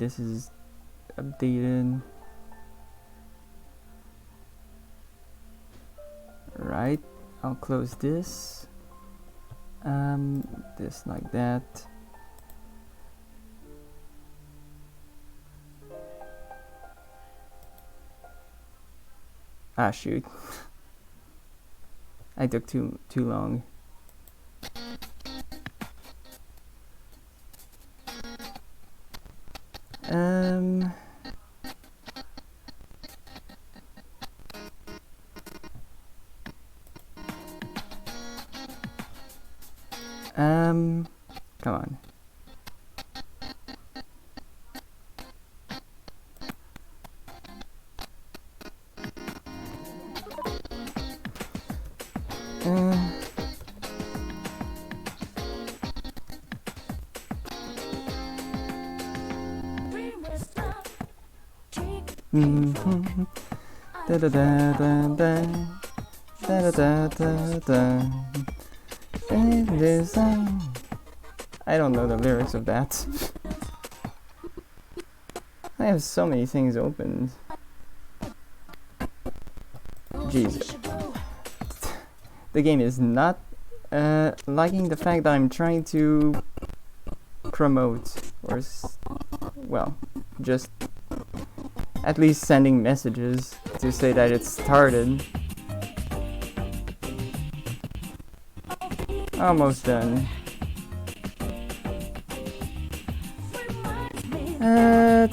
this is updated. Right, I'll close this. This like that. Ah, shoot. I took too long. Come on. Da da da da da da da da da. I don't know the lyrics of that. I have so many things open. Jeez. The game is not liking the fact that I'm trying to promote, or well, just at least sending messages to say that it started. Almost done. That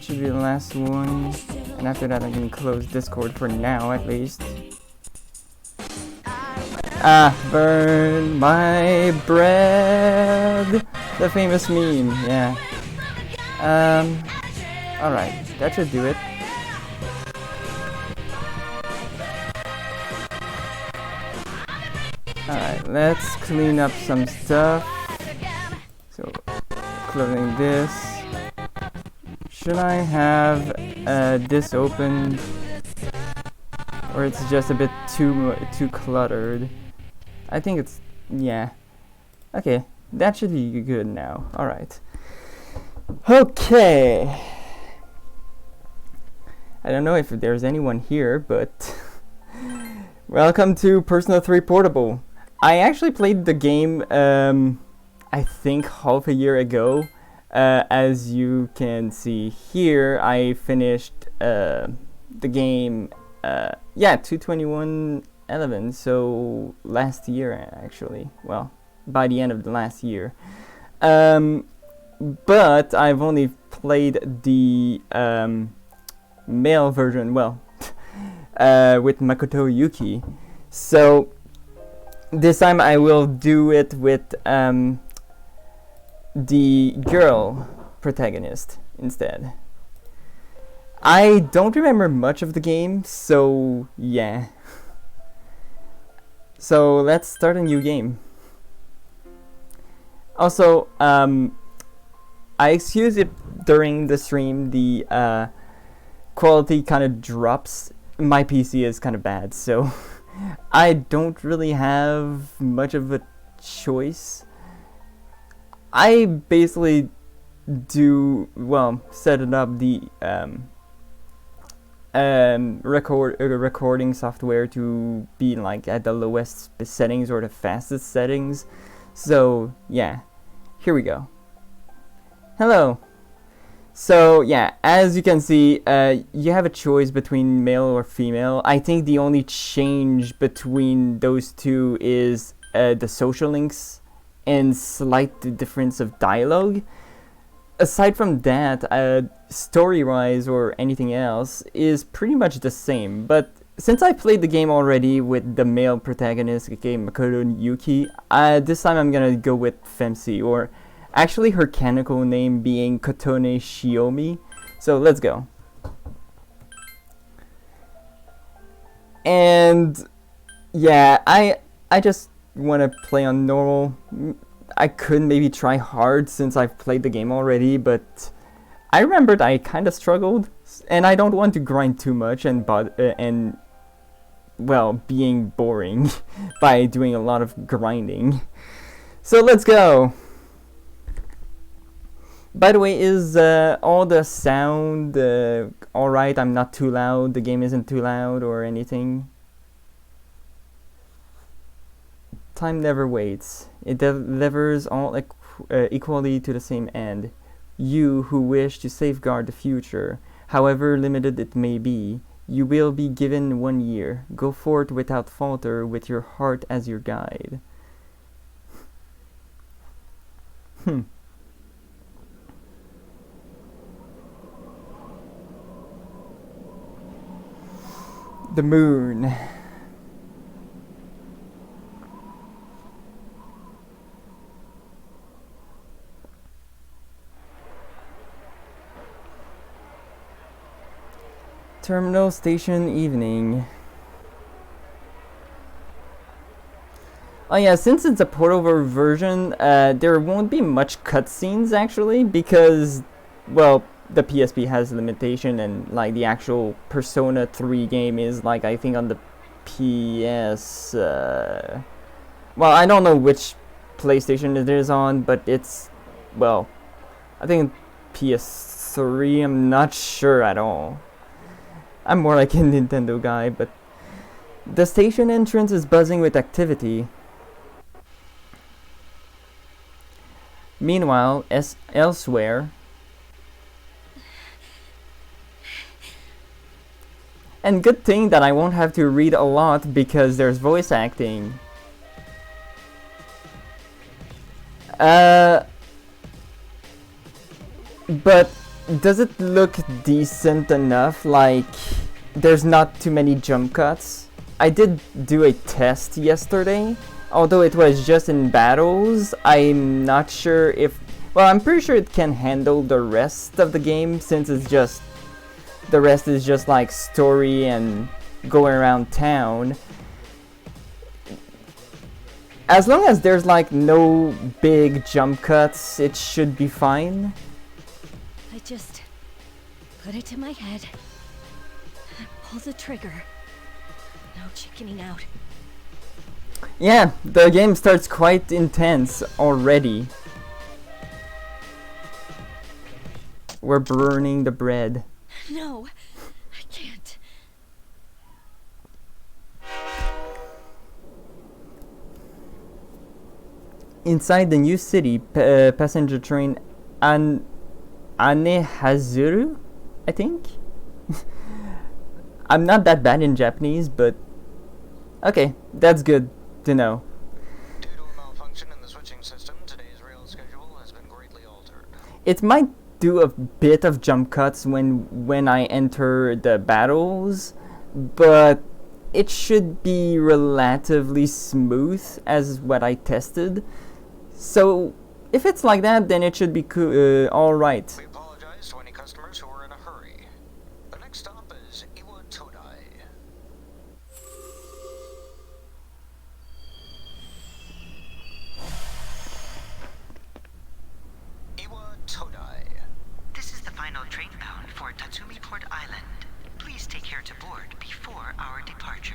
should be the last one. And after that I can close Discord for now at least. Ah, burn my bread! The famous meme, yeah. Alright, that should do it. Alright, let's clean up some stuff. So, closing this. Should I have this open? Or it's just a bit too cluttered? I think it's, yeah. Okay, that should be good now. Alright. Okay. I don't know if there's anyone here, but welcome to Persona 3 Portable. I actually played the game, I think half a year ago. As you can see here, I finished the game, yeah, 2/21/11, so last year actually. Well, by the end of the last year. But I've only played the male version, well, with Makoto Yuki. So this time I will do it with the girl protagonist instead. I don't remember much of the game, so yeah. So let's start a new game. Also, I excuse if during the stream the quality kind of drops. My PC is kind of bad, so I don't really have much of a choice. I basically set it up the recording software to be like at the lowest settings or the fastest settings. So yeah, here we go. Hello. So yeah, as you can see, you have a choice between male or female. I think the only change between those two is the social links and slight difference of dialogue. Aside from that, story-wise or anything else is pretty much the same. But since I played the game already with the male protagonist, okay, Makoto Yuki, this time I'm gonna go with FemC, or actually her canonical name being Kotone Shiomi. So let's go. And yeah, I just want to play on normal. I could maybe try hard since I've played the game already, but I remembered I kind of struggled, and I don't want to grind too much and well, being boring by doing a lot of grinding. So let's go. By the way, is all the sound alright? I'm not too loud, the game isn't too loud or anything? Time never waits. It delivers all equally to the same end. You who wish to safeguard the future, however limited it may be, you will be given 1 year. Go forth without falter, with your heart as your guide. The moon. Terminal station evening. Oh yeah, since it's a port-over version, there won't be much cutscenes actually, because, well, the PSP has limitation, and like the actual Persona 3 game is like, I think on the PS. Well, I don't know which PlayStation it is on, but it's, well, I think PS3. I'm not sure at all. I'm more like a Nintendo guy, but the station entrance is buzzing with activity. Meanwhile, elsewhere, and good thing that I won't have to read a lot because there's voice acting. But does it look decent enough? Like, there's not too many jump cuts. I did do a test yesterday, although it was just in battles. I'm not sure if, well, I'm pretty sure it can handle the rest of the game, since it's just, the rest is just like story and going around town. As long as there's like no big jump cuts, it should be fine. I just put it to my head and pull the trigger. No chickening out. Yeah, the game starts quite intense already. We're burning the bread. No, I can't. Inside the new city, passenger train Anehazuru, I think? I'm not that bad in Japanese, but okay, that's good to know. Due to a malfunction in the switching system, today's rail schedule has been greatly altered. It might do a bit of jump cuts when I enter the battles, but it should be relatively smooth as what I tested. So if it's like that, then it should be alright. We apologize to any customers who are in a hurry. The next stop is Iwa Todai. Iwa Todai. This is the final train bound for Tatsumi Port Island. Please take care to board before our departure.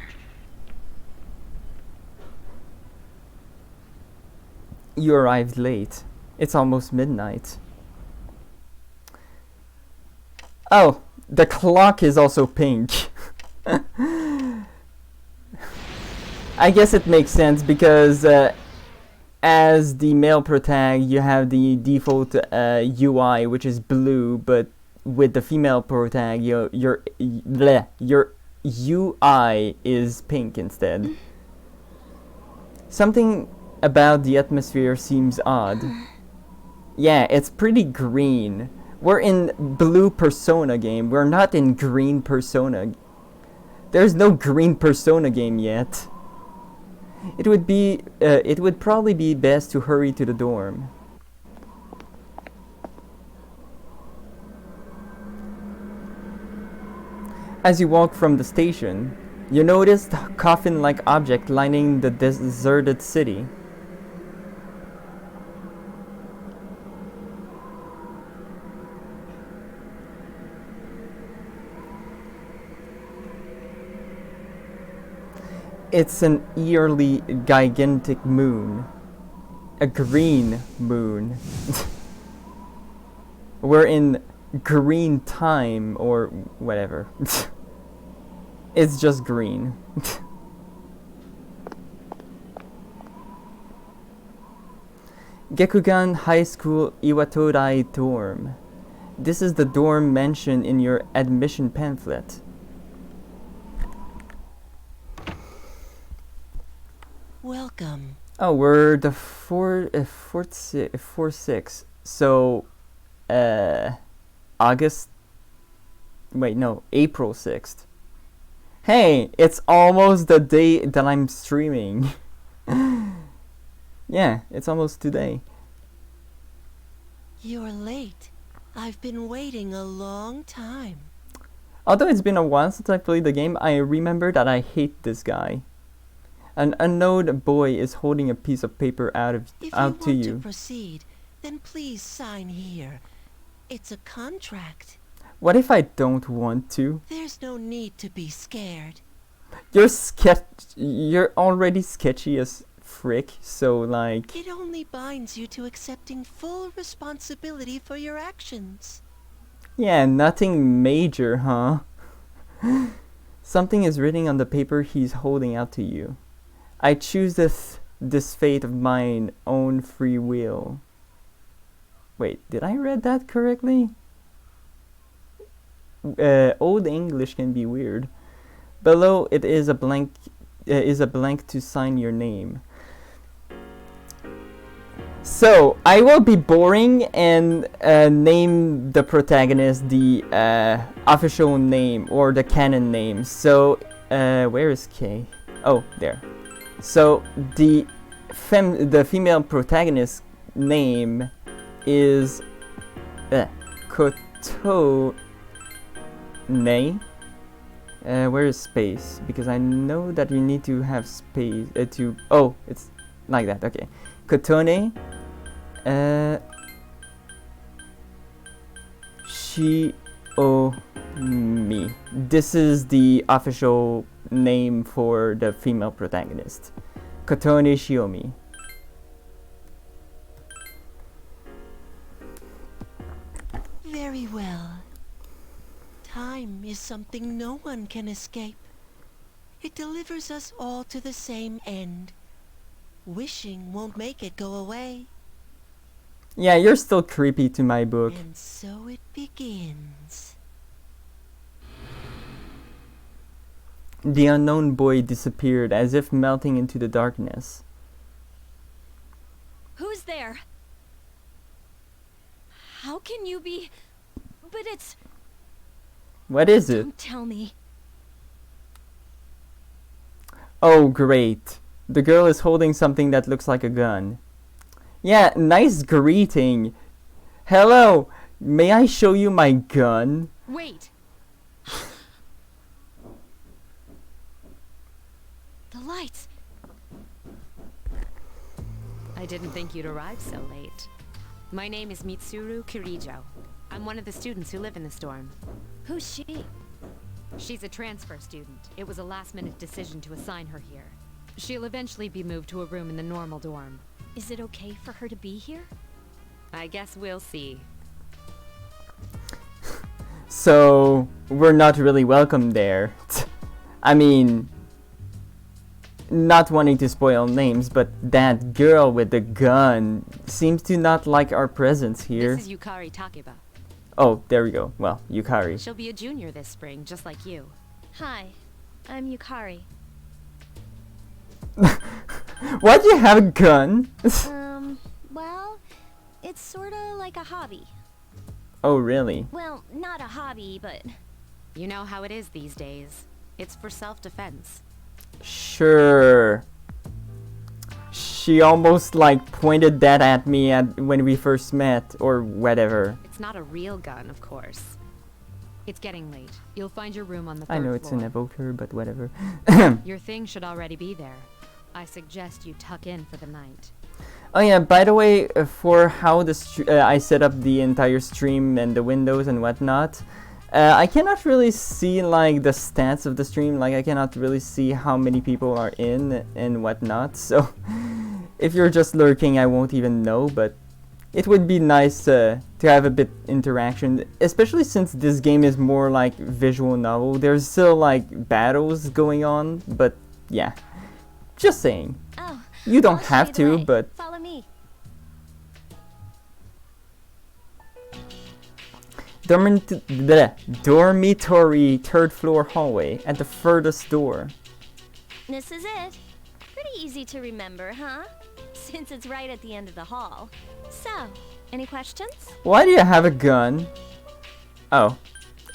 You arrived late. It's almost midnight. Oh, the clock is also pink. I guess it makes sense because as the male protag, you have the default UI, which is blue, but with the female protag, your UI is pink instead. Something about the atmosphere seems odd. Yeah, it's pretty green. We're in blue Persona game. We're not in green Persona. There's no green Persona game yet. It would probably be best to hurry to the dorm. As you walk from the station, you notice the coffin-like object lining the deserted city. It's an eerily gigantic moon. A green moon. We're in green time or whatever. It's just green. Gekugan High School Iwatodai dorm. This is the dorm mentioned in your admission pamphlet. Welcome. Oh, we're the 4-6. So, August. Wait, no, April 6th. Hey, it's almost the day that I'm streaming. Yeah, it's almost today. You're late. I've been waiting a long time. Although it's been a while since I played the game, I remember that I hate this guy. An unknown boy is holding a piece of paper out If to you want you. to proceed, then please sign here. It's a contract. What if I don't want to? There's no need to be scared. You're already sketchy as frick, so like... It only binds you to accepting full responsibility for your actions. Yeah, nothing major, huh? Something is written on the paper he's holding out to you. I choose this fate of mine own free will. Wait, did I read that correctly? Old English can be weird. Below it is a blank to sign your name. So I will be boring and name the protagonist the official name or the canon name. So where is K? Oh, there. So the female protagonist name is Kotone. Where is space? Because I know that you need to have space to... Oh, it's like that. Okay. Kotone Shiomi. This is the official name for the female protagonist. Kotone Shiomi. Very well. Time is something no one can escape. It delivers us all to the same end. Wishing won't make it go away. Yeah, you're still creepy to my book. And so it begins. The unknown boy disappeared as if melting into the darkness. Who's there? How can you be... But it's... What is it? Don't tell me. Oh, great. The girl is holding something that looks like a gun. Yeah, nice greeting. Hello, may I show you my gun? Wait. The lights. I didn't think you'd arrive so late. My name is Mitsuru Kirijo. I'm one of the students who live in this dorm. Who's she? She's a transfer student. It was a last-minute decision to assign her here. She'll eventually be moved to a room in the normal dorm. Is it okay for her to be here? I guess we'll see. So, we're not really welcome there. I mean, not wanting to spoil names, but that girl with the gun seems to not like our presence here. This is Yukari Takeba. Oh, there we go. Well, Yukari. She'll be a junior this spring, just like you. Hi, I'm Yukari. Why do you have a gun? Well, it's sorta like a hobby. Oh, really? Well, not a hobby, but... You know how it is these days. It's for self-defense. Sure. She almost like pointed that at me when we first met, or whatever. It's not a real gun, of course. It's getting late. You'll find your room on the third I know it's floor. an evoker, but whatever. Your thing should already be there. I suggest you tuck in for the night. Oh yeah, by the way, for how I set up the entire stream and the windows and whatnot, I cannot really see like the stats of the stream. Like I cannot really see how many people are in and whatnot. So if you're just lurking, I won't even know. But it would be nice to have a bit interaction, especially since this game is more like visual novel. There's still like battles going on, but yeah, just saying. Oh, You don't I'll show have you to, the way. but Follow me. dormitory, third floor hallway at the furthest door. This is it. Pretty easy to remember, huh? Since it's right at the end of the hall. So, any questions? Why do you have a gun? Oh,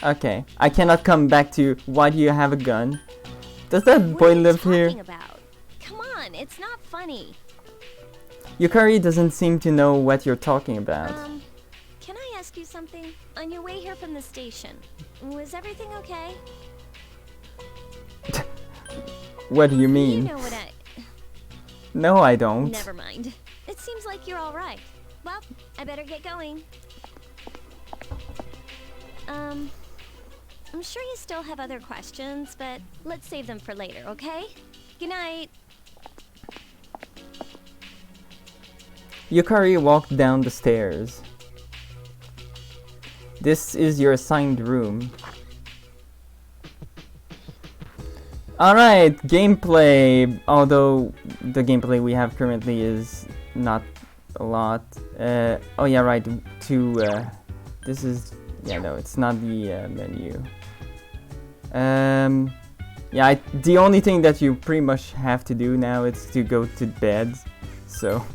okay. I cannot come back to why do you have a gun? Does that What boy are you live here? talking about? Come on, it's not funny. Yukari doesn't seem to know what you're talking about. Can I ask you something? On your way here from the station, was everything okay? What do you You mean? know what No, I don't. Never mind. It seems like you're all right. Well, I better get going. I'm sure you still have other questions, but let's save them for later, okay? Good night. Yukari walked down the stairs. This is your assigned room. Alright, gameplay. Although the gameplay we have currently is not a lot. Oh yeah, right. This is, yeah, no, it's not the menu. Yeah, the only thing that you pretty much have to do now is to go to bed. So,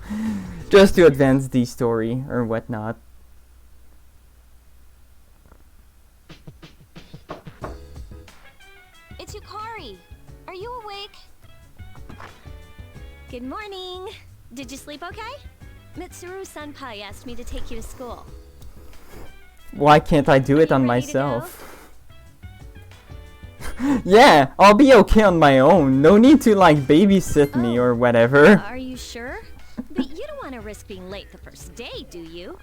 just to advance the story or whatnot. It's Yukari. Are you awake? Good morning. Did you sleep okay? Mitsuru-senpai asked me to take you to school. Why can't I do it Are on you ready to myself? Yeah, I'll be okay on my own. No need to like babysit me or whatever. Are you sure? But you don't want to risk being late the first day, do you?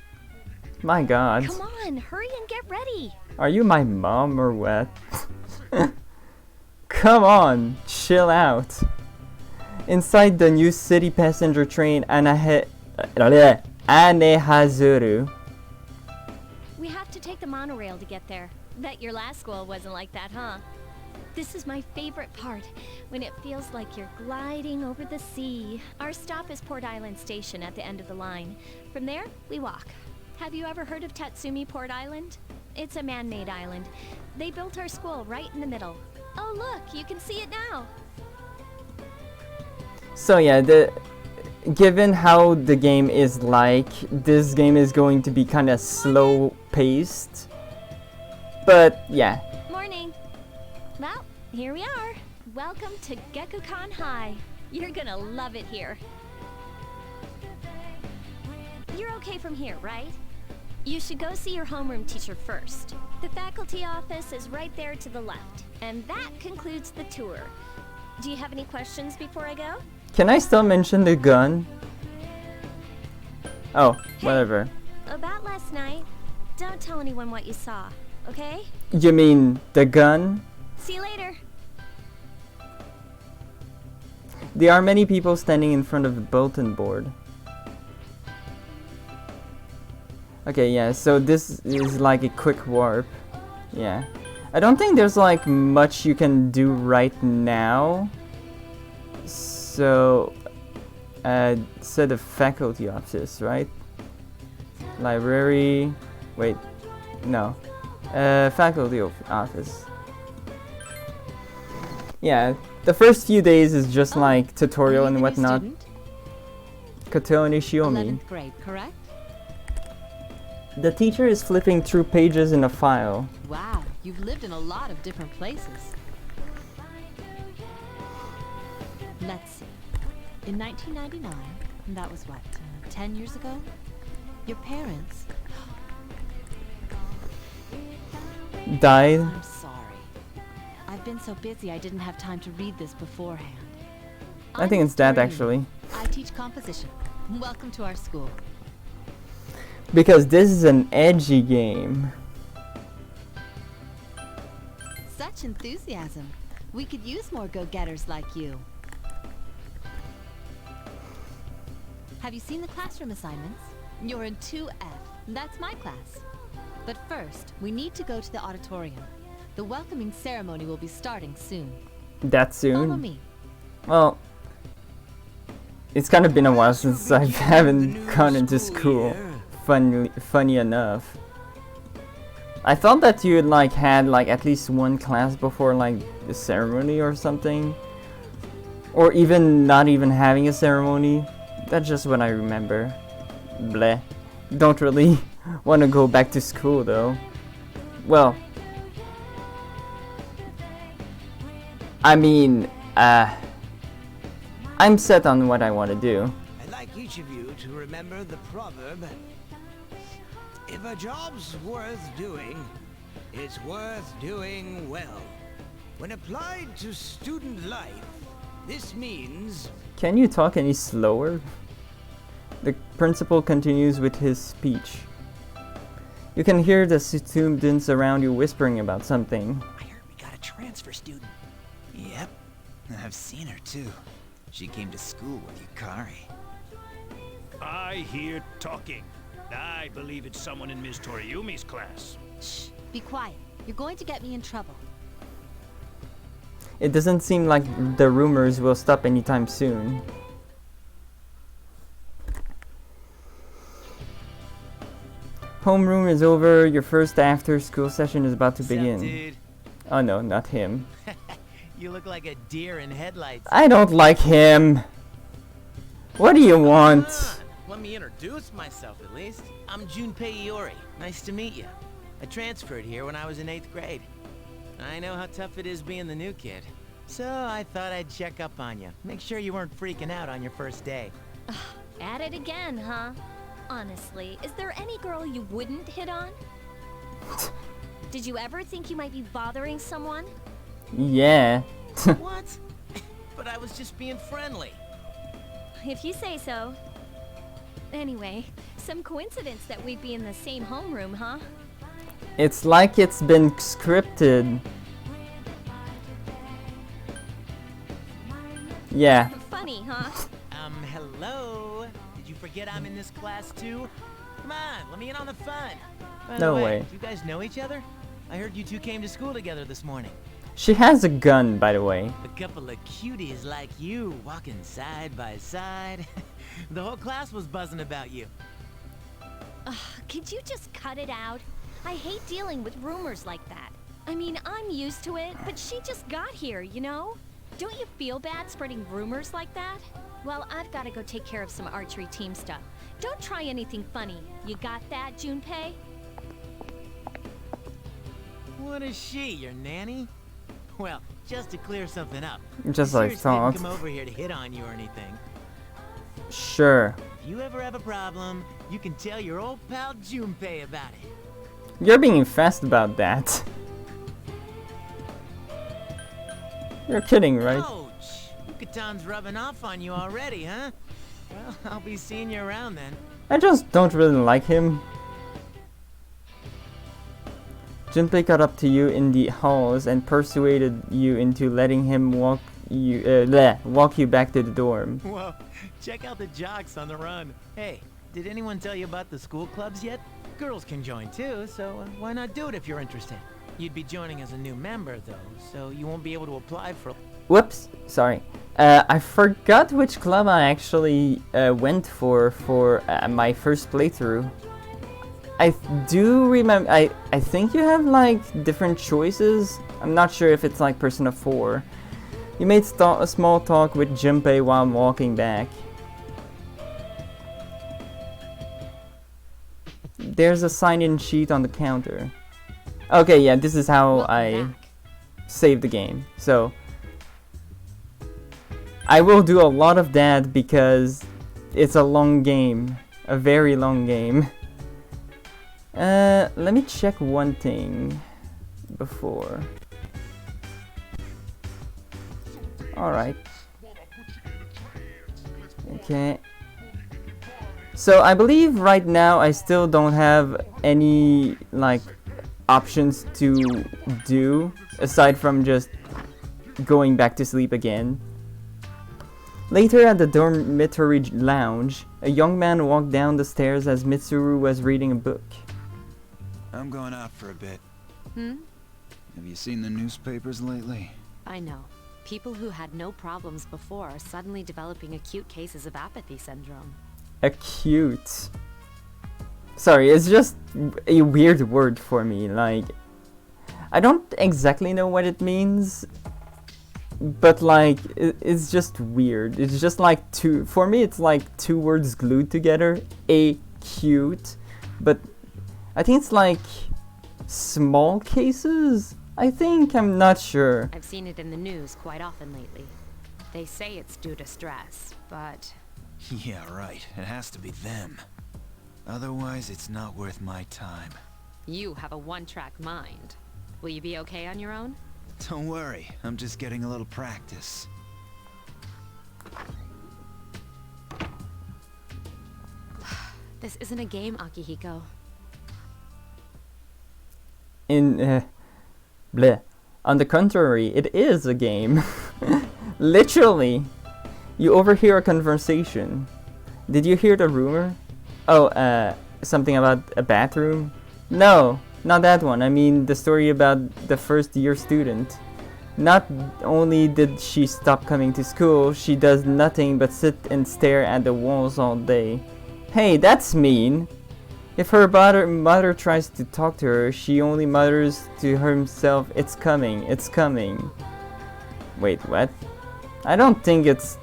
My god. Come on, hurry and get ready. Are you my mom or what? Come on, chill out. Inside the new city passenger train Anehazuru. We have to take the monorail to get there. Bet your last school wasn't like that, huh? This is my favorite part, when it feels like you're gliding over the sea. Our stop is Port Island Station at the end of the line. From there, we walk. Have you ever heard of Tatsumi Port Island? It's a man-made island. They built our school right in the middle. Oh look, you can see it now. So yeah, given how the game is like, this game is going to be kind of slow paced. But yeah. Morning. Well, here we are. Welcome to Gekukan High. You're gonna love it here. You're okay from here, right? You should go see your homeroom teacher first. The faculty office is right there to the left. And that concludes the tour. Do you have any questions before I go? Can I still mention the gun? Oh, whatever. About last night, don't tell anyone what you saw, okay? You mean the gun? See you later. There are many people standing in front of the bulletin board. Okay, yeah, so this is like a quick warp. Yeah. I don't think there's like much you can do right now. So, so the faculty office, right? Library. Wait, no. Faculty office. Yeah, the first few days is just like tutorial and whatnot. Koto Nishiomi. 11th grade, correct? The teacher is flipping through pages in a file. Wow, you've lived in a lot of different places. Let's see. In 1999, that was what, 10 years ago? Your parents Died. I'm sorry. I've been so busy I didn't have time to read this beforehand. I think it's that actually. I teach composition. Welcome to our school. Because this is an edgy game. Such enthusiasm. We could use more go-getters like you. Have you seen the classroom assignments? You're in 2F. That's my class. But first, we need to go to the auditorium. The welcoming ceremony will be starting soon. That Follow soon? me. Well, it's kind of been a while since I haven't gone into school. Funny enough. I thought that you like had like at least one class before like the ceremony or something. Or even not even having a ceremony. That's just what I remember. Bleh. Don't really want to go back to school though. Well, I mean, I'm set on what I want to do. I'd like each of you to remember the proverb, if a job's worth doing, it's worth doing well. When applied to student life, this means... Can you talk any slower? The principal continues with his speech. You can hear the students around you whispering about something. I heard we got a transfer student. Yep, I've seen her too. She came to school with Yukari. I hear talking. I believe it's someone in Ms. Toriumi's class. Shh. Be quiet. You're going to get me in trouble. It doesn't seem like the rumors will stop anytime soon. Homeroom is over. Your first after-school session is about to begin. Dude, Oh no, not him. you look like a deer in headlights. I don't like him. What do you want? Let me introduce myself at least. I'm Junpei Iori. Nice to meet you. I transferred here when I was in 8th grade. I know how tough it is being the new kid. So I thought I'd check up on you. Make sure you weren't freaking out on your first day. At it again, huh? Honestly, is there any girl you wouldn't hit on? Did you ever think you might be bothering someone? Yeah. What? But I was just being friendly. If you say so. Anyway, some coincidence that we'd be in the same homeroom, huh? It's like it's been scripted. Yeah. Funny, huh? Hello? Did you forget I'm in this class too? Come on, let me in on the fun. By No the way. Do you guys know each other? I heard you two came to school together this morning. She has a gun, by the way. A couple of cuties like you walking side by side. The whole class was buzzing about you. Could you just cut it out? I hate dealing with rumors like that. I mean, I'm used to it, but she just got here, you know? Don't you feel bad spreading rumors like that? Well, I've got to go take care of some archery team stuff. Don't try anything funny. You got that, Junpei? What is she, your nanny? Well, just to clear something up. Just I like seriously didn't thought. come over here to hit on you or anything. Sure. If you ever have a problem, you can tell your old pal Junpei about it. You're being fast about that. You're kidding, right? Ouch! Yukatan's rubbing off on you already, huh? Well, I'll be seeing you around then. I just don't really like him. Junpei got up to you in the halls and persuaded you into letting him walk you back to the dorm. Whoa, check out the jocks on the run. Hey, did anyone tell you about the school clubs yet? Girls can join too, so why not do it if you're interested? You'd be joining as a new member though, so you won't be able to apply for... Whoops, sorry. I forgot which club I actually went for my first playthrough. I do remember, I think you have like different choices. I'm not sure if it's like Persona 4. You made a small talk with Junpei while walking back. There's a sign-in sheet on the counter. Okay, yeah, this is how Welcome I back. save the game. So I will do a lot of that because it's a long game, a very long game. Let me check one thing before. Alright. Okay. So I believe right now I still don't have any like options to do aside from just going back to sleep again. Later at the dormitory lounge, A young man walked down the stairs as Mitsuru was reading a book. I'm going out for a bit. Hmm? Have you seen the newspapers lately? I know. People who had no problems before are suddenly developing acute cases of apathy syndrome. Acute. Sorry, it's just a weird word for me. Like, I don't exactly know what it means, but like, it's just weird. It's just like for me, it's like two words glued together. Acute, but I think it's like small cases. I think, I'm not sure. I've seen it in the news quite often lately. They say it's due to stress, but... Yeah, right. It has to be them. Otherwise, it's not worth my time. You have a one-track mind. Will you be okay on your own? Don't worry, I'm just getting a little practice. This isn't a game, Akihiko. Bleh. On the contrary, it is a game. Literally. You overhear a conversation. Did you hear the rumor? Oh, something about a bathroom? No, not that one. I mean the story about the first year student. Not only did she stop coming to school, she does nothing but sit and stare at the walls all day. Hey, that's mean. If her mother tries to talk to her, she only mutters to herself, "It's coming, it's coming." Wait, what? I don't think it's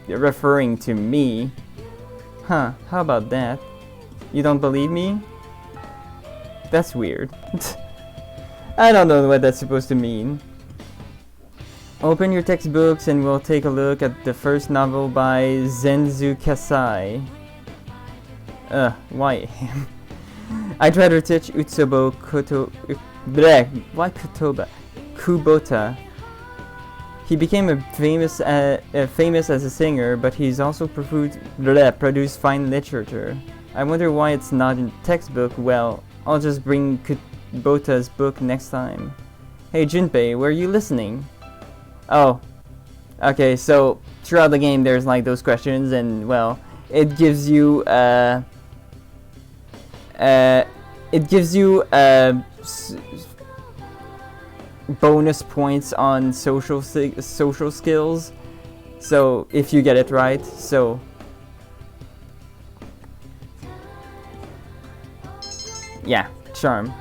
referring to me. Huh, how about that? You don't believe me? That's weird. I don't know what that's supposed to mean. Open your textbooks and we'll take a look at the first novel by Zenzu Kasai. Why him? I'd rather teach Utsubo Kubota. He became famous as a singer, but he's also produced fine literature. I wonder why it's not in textbook. Well, I'll just bring Kubota's book next time. Hey Junpei, were you listening? Oh, okay, so throughout the game there's like those questions, and well, it gives you bonus points on social skills. So if you get it right, so yeah, charm.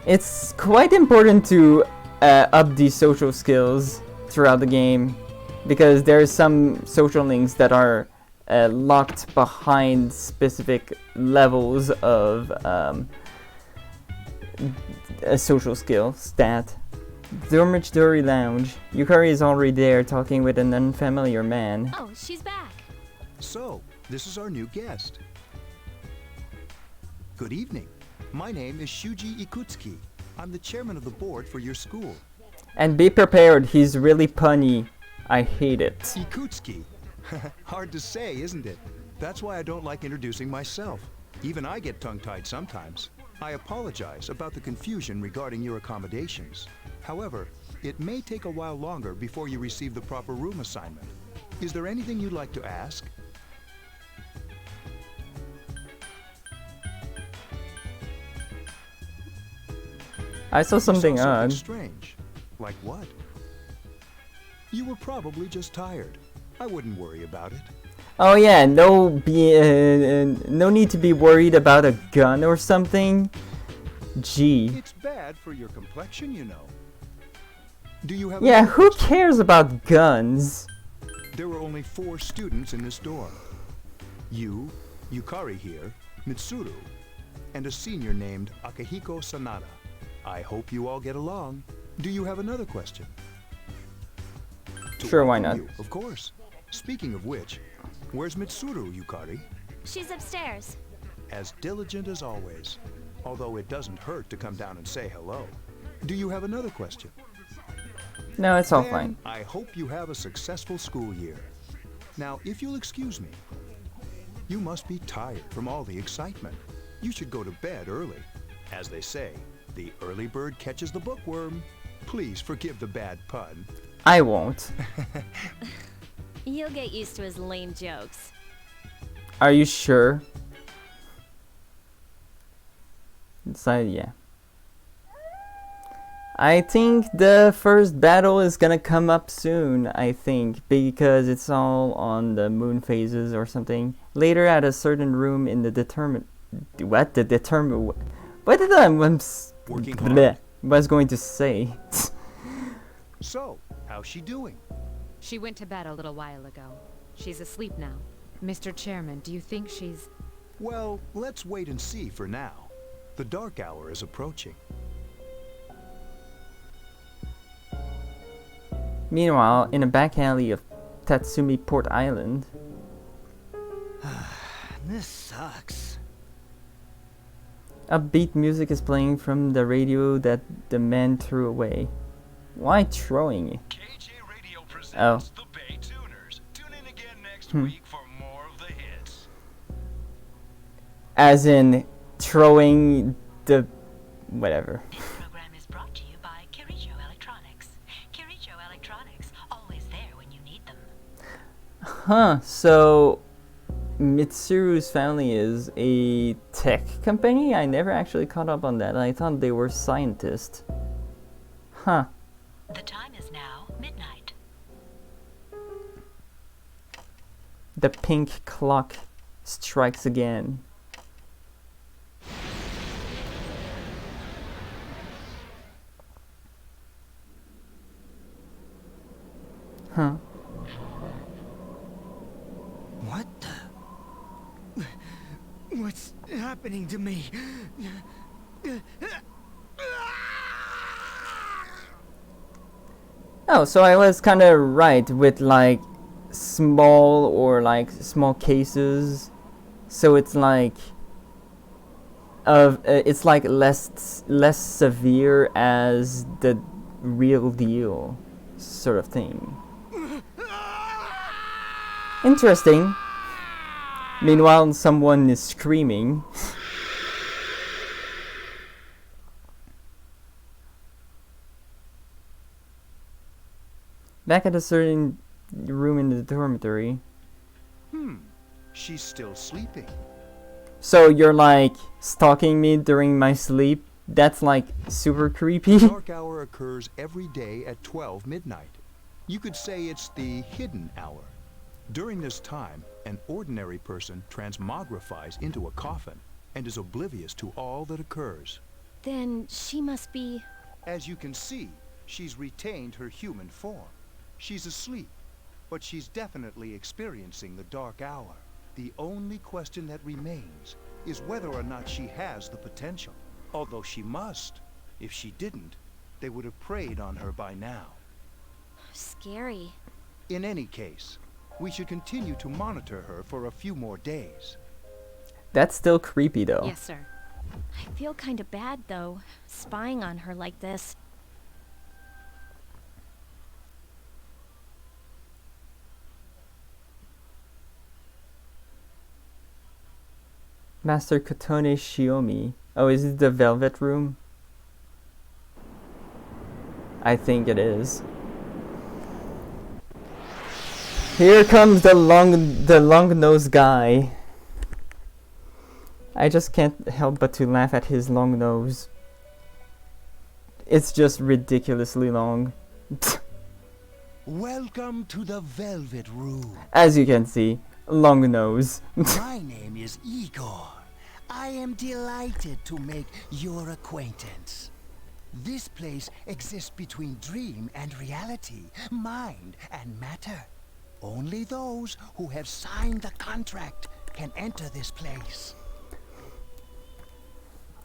It's quite important to up these social skills throughout the game, because there's some social links that are locked behind specific levels of a social skill stat. Dormitory lounge. Yukari is already there talking with an unfamiliar man. Oh, she's back. So, this is our new guest. Good evening. My name is Shuji Ikutsuki. I'm the chairman of the board for your school. And be prepared, he's really punny. I hate it. Ikutsuki. Hard to say, isn't it? That's why I don't like introducing myself. Even I get tongue-tied sometimes. I apologize about the confusion regarding your accommodations. However, it may take a while longer before you receive the proper room assignment. Is there anything you'd like to ask? I saw something odd. Strange. Like what? You were probably just tired. I wouldn't worry about it. Oh yeah, no need to be worried about a gun or something. Gee. It's bad for your complexion, you know. Do you have? Yeah, who cares about guns? There were only 4 students in this dorm. You, Yukari here, Mitsuru, and a senior named Akihiko Sanada. I hope you all get along. Do you have another question? Sure, why not? You, of course. Speaking of which, where's Mitsuru, Yukari? She's upstairs. As diligent as always. Although it doesn't hurt to come down and say hello. Do you have another question? No, it's all Then fine. I hope you have a successful school year. Now, if you'll excuse me, you must be tired from all the excitement. You should go to bed early. As they say, the early bird catches the bookworm. Please forgive the bad pun. I won't. You'll get used to his lame jokes. Are you sure? So yeah. I think the first battle is gonna come up soon, I think, because it's all on the moon phases or something. Later at a certain room in the what did I was going to say? So, how's she doing? She went to bed a little while ago. She's asleep now. Mr. Chairman, do you think she's... Well, let's wait and see for now. The dark hour is approaching. Meanwhile, in a back alley of Tatsumi Port Island. This sucks. Upbeat music is playing from the radio that the man threw away. Why throwing it? KJ Radio presents Oh. the Bay Tuners. Tune in again next week for more of the hits. As in throwing the whatever. This program is brought to you by Kirijo Electronics. Kirijo Electronics, always there when you need them. Huh, so Mitsuru's family is a tech company? I never actually caught up on that. I thought they were scientists. Huh. The time is now midnight. The pink clock strikes again. Huh. What the... What's happening to me? Oh, so I was kind of right with like small cases. So it's like it's like less severe as the real deal sort of thing. Interesting. Meanwhile, someone is screaming. Back at a certain room in the dormitory. She's still sleeping. So you're like stalking me during my sleep? That's like super creepy. Dark hour occurs every day at 12 midnight. You could say it's the hidden hour. During this time, an ordinary person transmogrifies into a coffin and is oblivious to all that occurs. Then she must be... As you can see, she's retained her human form. She's asleep, but she's definitely experiencing the dark hour. The only question that remains is whether or not she has the potential. Although she must. If she didn't, they would have preyed on her by now. Scary. In any case, we should continue to monitor her for a few more days. That's still creepy though. Yes, sir. I feel kind of bad, though, spying on her like this. Master Kotone Shiomi. Oh, is it the Velvet Room? I think it is. Here comes the long-nosed guy. I just can't help but to laugh at his long nose. It's just ridiculously long. Welcome to the Velvet Room. As you can see, long nose. My name is Igor. I am delighted to make your acquaintance. This place exists between dream and reality, mind and matter. Only those who have signed the contract can enter this place.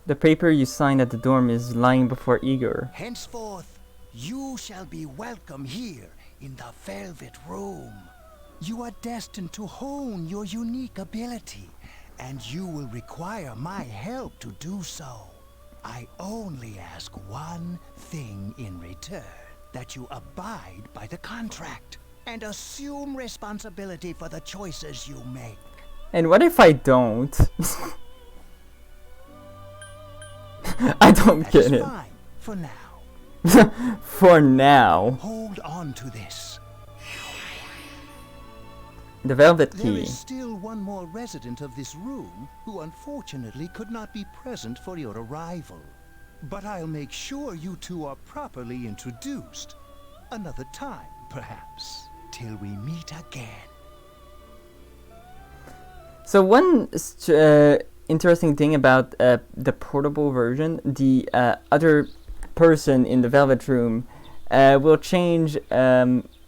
The paper you signed at the dorm is lying before Igor. Henceforth, you shall be welcome here in the Velvet Room. You are destined to hone your unique ability, and you will require my help to do so. I only ask one thing in return, that you abide by the contract and assume responsibility for the choices you make. And what if I don't? I don't That get is it. fine, for now. For now. Hold on to this. The Velvet There Key. is still one more resident of this room who unfortunately could not be present for your arrival. But I'll make sure you two are properly introduced. Another time, perhaps, till we meet again. So one interesting thing about the portable version, the other person in the Velvet Room will change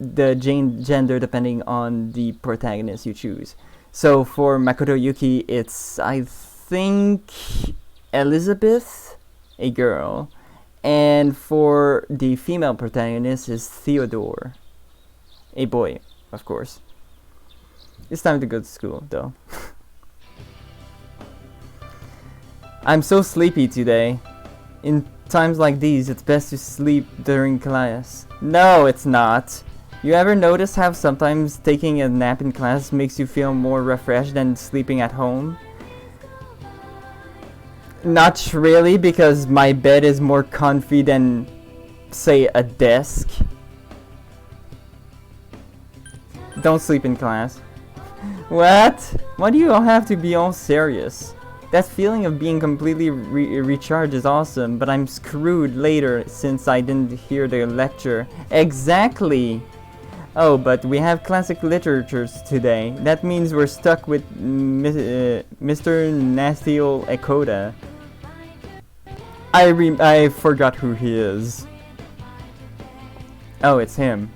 the gender depending on the protagonist you choose. So for Makoto Yuki, it's, I think, Elizabeth, a girl, and for the female protagonist is Theodore, a boy, of course. It's time to go to school, though. I'm so sleepy today. In times like these, it's best to sleep during class. No, it's not. You ever notice how sometimes taking a nap in class makes you feel more refreshed than sleeping at home? Not really, because my bed is more comfy than, say, a desk. Don't sleep in class. What? Why do you all have to be all serious? That feeling of being completely recharged is awesome, but I'm screwed later since I didn't hear the lecture. Exactly! Oh, but we have classic literatures today. That means we're stuck with Mr. Nastio Ekoda. I forgot who he is. Oh, it's him.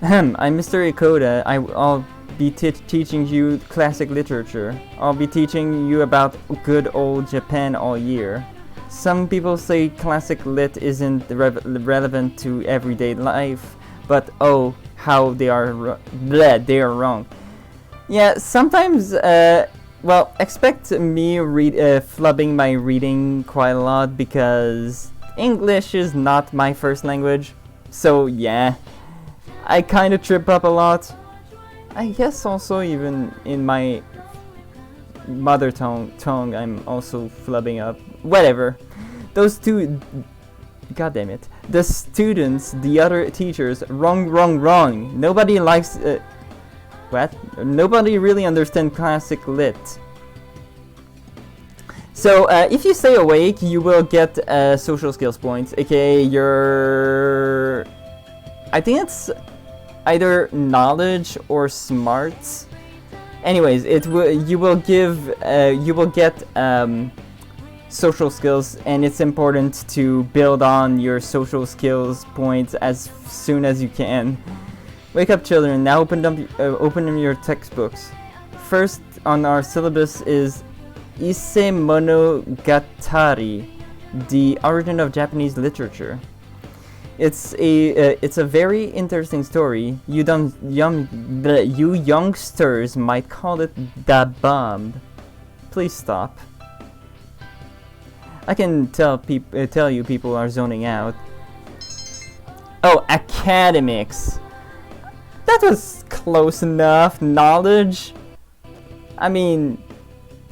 I'm Mr. Ekoda. I'll be teaching you classic literature. I'll be teaching you about good old Japan all year. Some people say classic lit isn't relevant to everyday life, but oh, how they are they are wrong. Yeah, sometimes, well, expect me flubbing my reading quite a lot because English is not my first language. So yeah, I kind of trip up a lot. I guess also even in my mother tongue I'm also flubbing up. Whatever. Those two, god damn it. The students, the other teachers, wrong. Nobody likes, what? Nobody really understands classic lit. So if you stay awake, you will get social skills points, aka your, I think it's either knowledge or smarts. Anyways, you will get social skills, and it's important to build on your social skills points as soon as you can. Wake up, children! Now open your textbooks. First on our syllabus is Ise Monogatari, the origin of Japanese literature. It's a very interesting story. You youngsters might call it da bomb. Please stop. I can tell you people are zoning out. Oh, academics. That was close enough. Knowledge. I mean,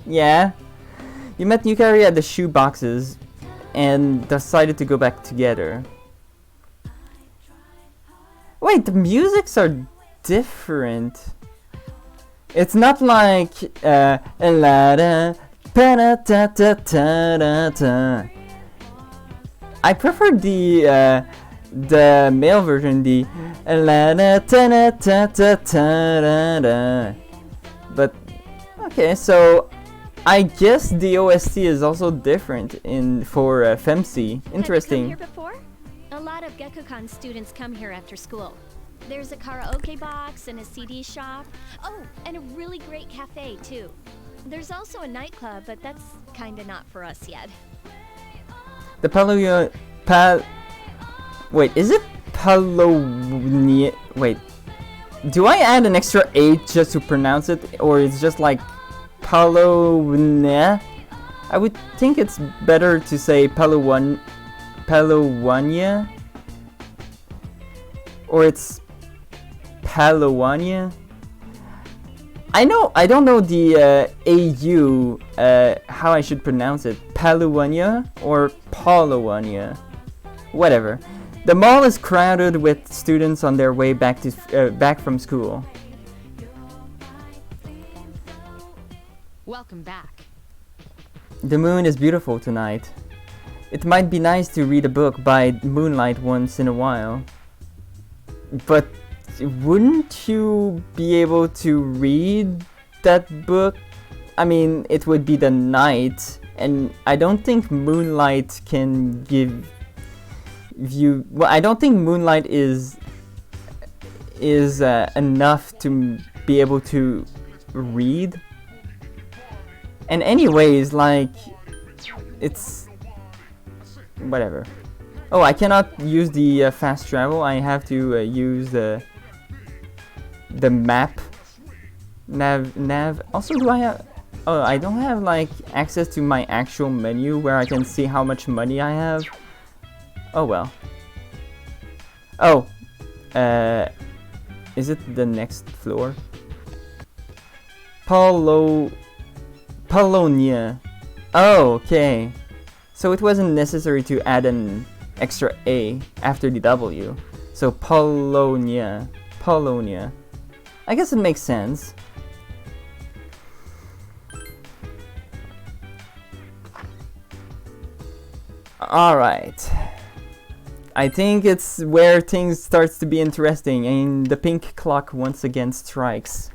yeah. You met Yukari at the shoe boxes and decided to go back together. Wait, the musics are different. It's not like I prefer the male version, the but okay, so I guess the OST is also different for FemC. Interesting. Have you come here before? A lot of Gekukan students come here after school. There's a karaoke box and a CD shop. Oh, and a really great cafe too. There's also a nightclub, but that's kinda not for us yet. The wait, is it Palonia? Wait, do I add an extra H just to pronounce it, or it's just like Palonia? I would think it's better to say Palowania, or it's Palowania. I don't know the AU how I should pronounce it. Palowania or Palowania, whatever. The mall is crowded with students on their way back from school. Welcome back. The moon is beautiful tonight. It might be nice to read a book by moonlight once in a while. But wouldn't you be able to read that book? I mean, it would be the night, and I don't think moonlight can give you... Well, I don't think moonlight is enough to be able to read. And anyways, like, it's... whatever. Oh, I cannot use the fast travel. I have to use the map. Nav. Also, do I have... Oh, I don't have, like, access to my actual menu where I can see how much money I have. Oh, well. Oh. Is it the next floor? Polonia. Oh, okay. So it wasn't necessary to add an extra A after the W. So Polonia. I guess it makes sense. Alright. I think it's where things starts to be interesting, and the pink clock once again strikes.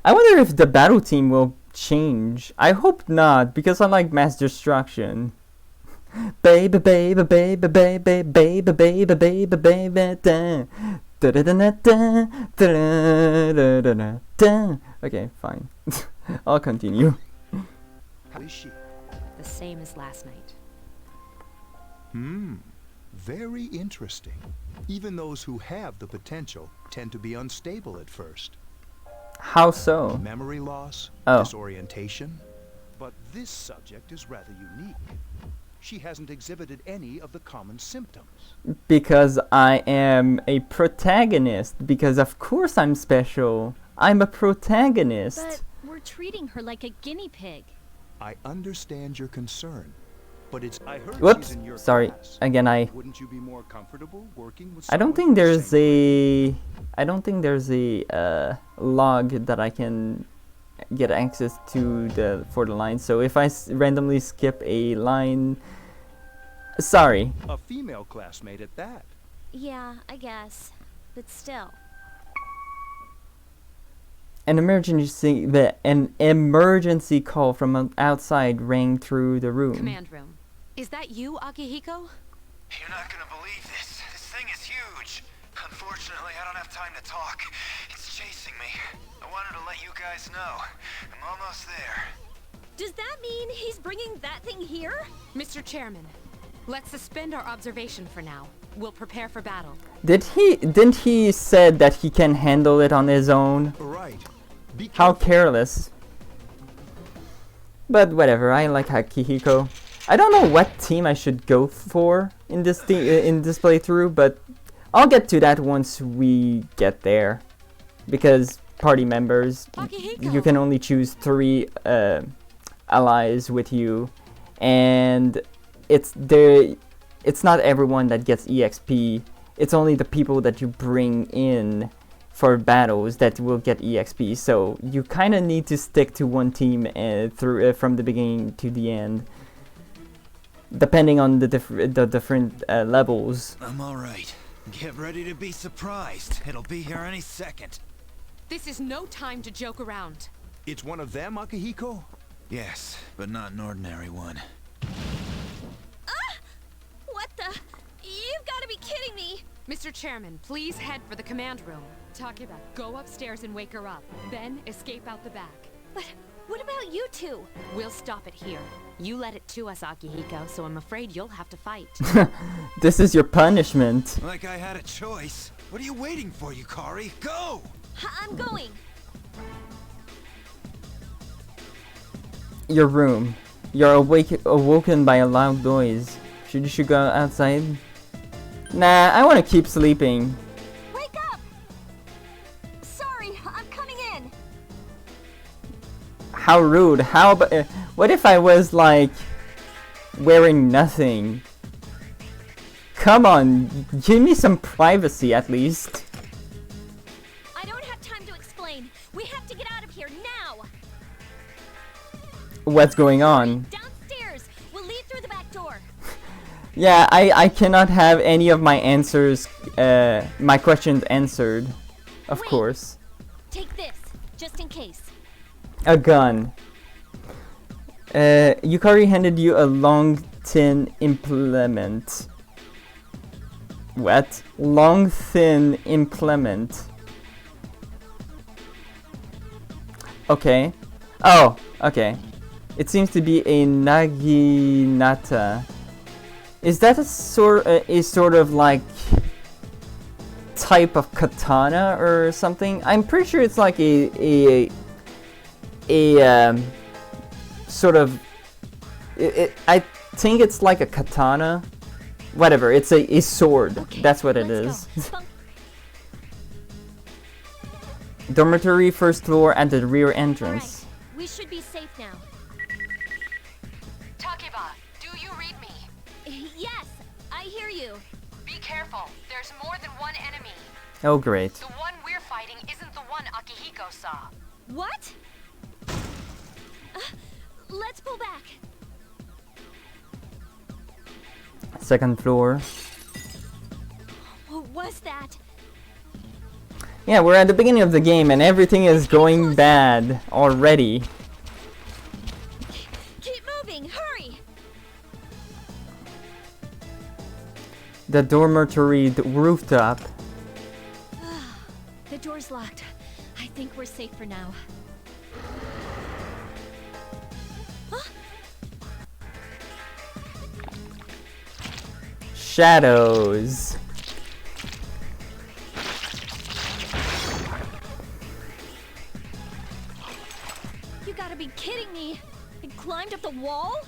I wonder if the battle team will change. I hope not, because I like mass destruction. Baby, baby, baby, baby, baby, baby, baby, baby, da. Okay, fine. I'll continue. How is she? The same as last night. Very interesting. Even those who have the potential tend to be unstable at first. How so? Memory loss, Oh. disorientation. But this subject is rather unique. She hasn't exhibited any of the common symptoms. Because I am a protagonist. Because of course I'm special. I'm a protagonist. But we're treating her like a guinea pig. I understand your concern, but it's... I heard Whoops. she's in your Sorry. class. Again, Wouldn't you be more comfortable working with I don't someone think with the there's same a... I don't think there's a log that I can get access to for the line. So if I randomly skip a line... Sorry. A female classmate at that. Yeah, I guess. But still. An emergency call from outside rang through the room. Command room. Is that you, Akihiko? You're not gonna believe this. This thing is huge. Unfortunately, I don't have time to talk. It's chasing me. I wanted to let you guys know. I'm almost there. Does that mean he's bringing that thing here? Mr. Chairman, let's suspend our observation for now. We'll prepare for battle. Didn't he said that he can handle it on his own? Right. How careless. But whatever, I like Akihiko. I don't know what team I should go for in this playthrough, but I'll get to that once we get there. Because party members, you can only choose 3 allies with you, and it's not everyone that gets EXP. It's only the people that you bring in for battles that will get EXP. So you kind of need to stick to one team from the beginning to the end, depending on the different levels. I'm alright. Get ready to be surprised. It'll be here any second. This is no time to joke around. It's one of them, Akihiko? Yes, but not an ordinary one. What the? You've got to be kidding me! Mr. Chairman, please head for the command room. Takeba, go upstairs and wake her up. Then escape out the back. But what about you two? We'll stop it here. You led it to us, Akihiko, so I'm afraid you'll have to fight. This is your punishment. Like I had a choice. What are you waiting for, Yukari? Go! I'm going. Your room. You're awoken by a loud noise. Should you go outside? Nah, I want to keep sleeping. Wake up! Sorry, I'm coming in. How rude. How about... what if I was, like, wearing nothing? Come on, give me some privacy at least. explain. We have to get out of here now. What's going on? Downstairs. We'll leave through the back door. Yeah, I cannot have any of my answers, my questions answered. Of course. Take this, just in case. A gun. Yukari handed you a long thin implement. What? Long thin implement. Okay. Oh, okay. It seems to be a naginata. Is that a sort of like type of katana or something? I'm pretty sure it's like a sort of. I think it's like a katana. Whatever. It's a sword. Okay, that's what it is. Dormitory, first floor, at the rear entrance. Right. We should be safe now. Takiba, do you read me? Yes, I hear you. Be careful. There's more than one enemy. Oh, great. The one we're fighting isn't the one Akihiko saw. What? Let's pull back. Second floor. What was that? Yeah, we're at the beginning of the game and everything is going bad already. Keep moving, hurry! The dormitory rooftop. The door's locked. I think we're safe for now. Shadows. You gotta be kidding me! It climbed up the wall?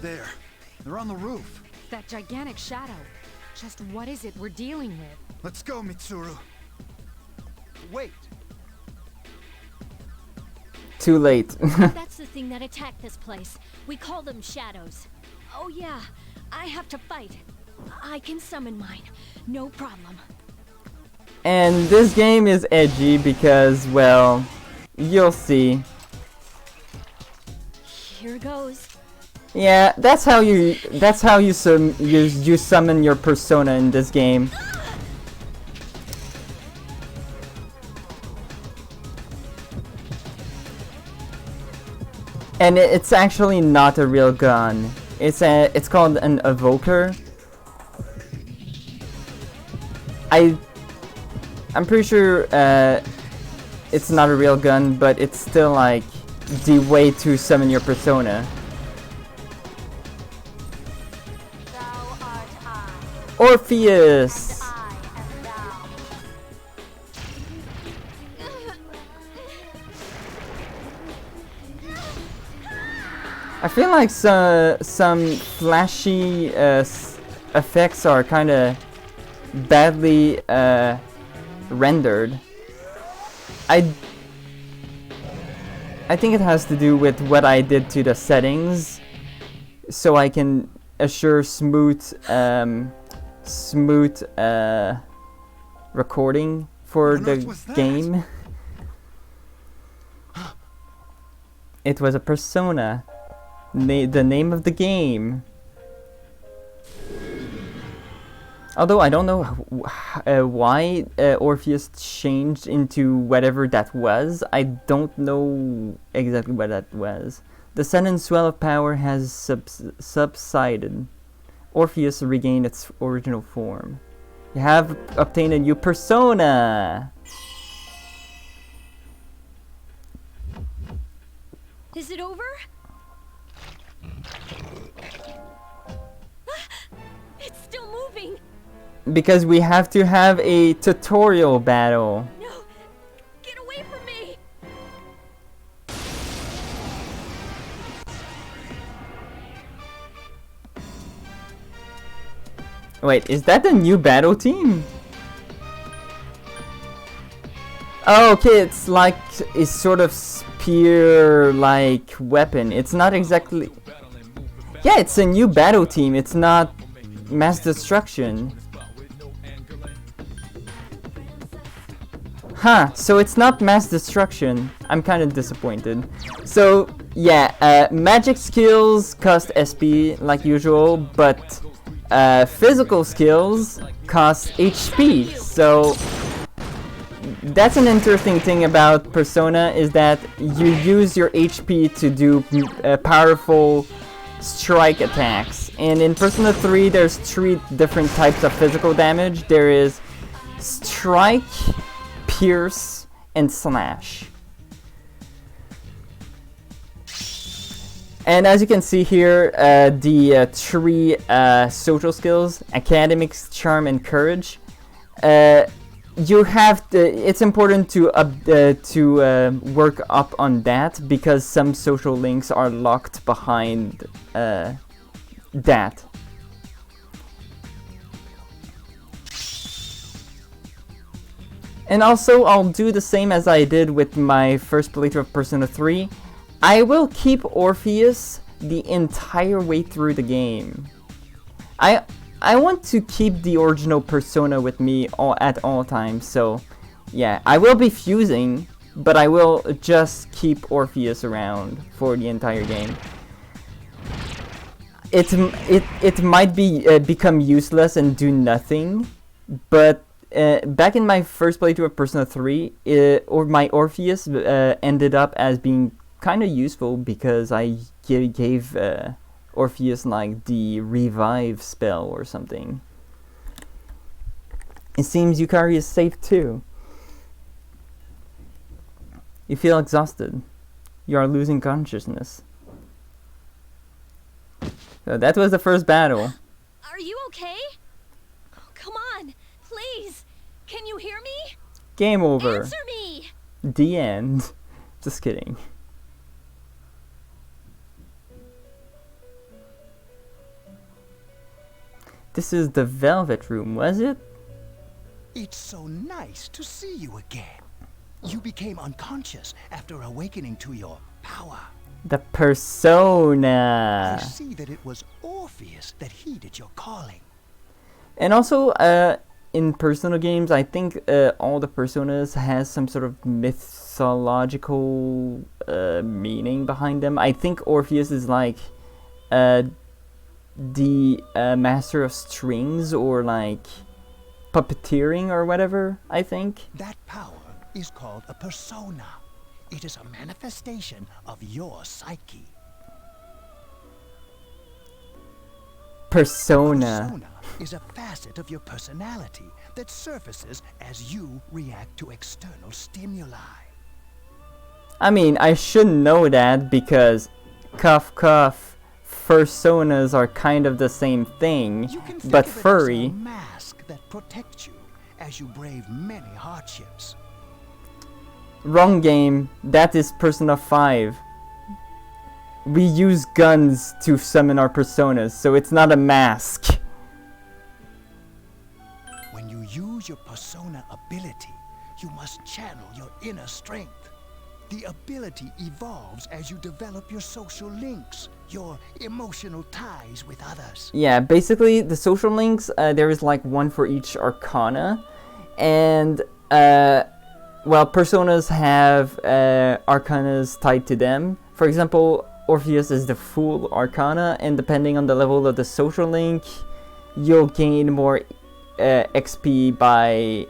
There. They're on the roof. That gigantic shadow. Just what is it we're dealing with? Let's go, Mitsuru. Wait. Too late. That's the thing that attacked this place. We call them shadows. Oh yeah, I have to fight. I can summon mine. No problem. And this game is edgy because, well, you'll see. Here goes. Yeah, that's how you summon your persona in this game. And it's actually not a real gun. It's called an evoker. I'm pretty sure it's not a real gun, but it's still like the way to summon your persona. Thou art I. Orpheus! I am thou. I feel like some flashy effects are kind of badly rendered. I think it has to do with what I did to the settings, so I can assure smooth recording for the game. It was a persona. The name of the game. Although I don't know why Orpheus changed into whatever that was. I don't know exactly what that was. The sudden swell of power has subsided. Orpheus regained its original form. You have obtained a new persona. Is it over? It's still moving. Because we have to have a tutorial battle. No, get away from me. Wait, is that the new battle team? Oh, okay, it's like a sort of spear-like weapon. It's not exactly... Yeah, it's a new battle team. It's not mass destruction. Huh, so it's not mass destruction. I'm kind of disappointed. So, yeah, magic skills cost SP like usual, but physical skills cost HP. So, that's an interesting thing about Persona, is that you use your HP to do powerful strike attacks. And in Persona 3, there's 3 different types of physical damage. There is strike, pierce, and slash. And as you can see here, the 3 social skills, academics, charm, and courage, you have to, it's important to work up on that, because some social links are locked behind that. And also, I'll do the same as I did with my first playthrough of Persona 3. I will keep Orpheus the entire way through the game. I want to keep the original Persona with me at all times, so yeah, I will be fusing, but I will just keep Orpheus around for the entire game. It might be become useless and do nothing, but back in my first playthrough of Persona 3, or my Orpheus ended up as being kind of useful, because I gave Orpheus like the revive spell or something. It seems Yukari is safe too. You feel exhausted. You are losing consciousness. So that was the first battle. Are you okay? Oh, come on, please. Can you hear me? Game over. Answer me. The end. Just kidding. This is the Velvet Room, was it? It's so nice to see you again. You became unconscious after awakening to your power. The Persona. I see that it was Orpheus that heeded your calling. And also, in Persona games, I think all the Personas has some sort of mythological meaning behind them. I think Orpheus is like the master of strings, or like puppeteering or whatever, I think. That power is called a persona. It is a manifestation of your psyche. Persona. Persona is a facet of your personality that surfaces as you react to external stimuli. I mean, I should know that, because cough cough, personas are kind of the same thing, but furry. A mask that protects you as you brave many hardships. Wrong game. That is Persona 5. We use guns to summon our personas, so it's not a mask. When you use your persona ability, you must channel your inner strength. The ability evolves as you develop your social links, your emotional ties with others. Yeah, basically the social links, there is like one for each arcana, and well, personas have arcanas tied to them. For example, Orpheus is the Fool arcana, and depending on the level of the social link, you'll gain more XP by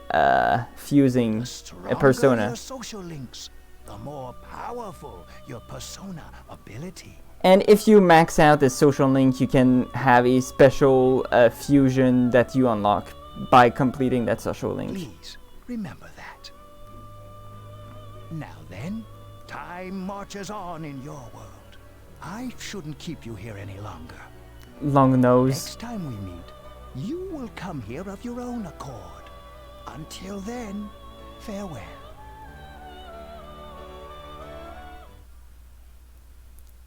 fusing a persona. Your social links, the more powerful your persona ability. And if you max out the social link, you can have a special fusion that you unlock by completing that social link. Please remember that. Now then, time marches on in your world. I shouldn't keep you here any longer. Long nose. Next time we meet, you will come here of your own accord. Until then, farewell.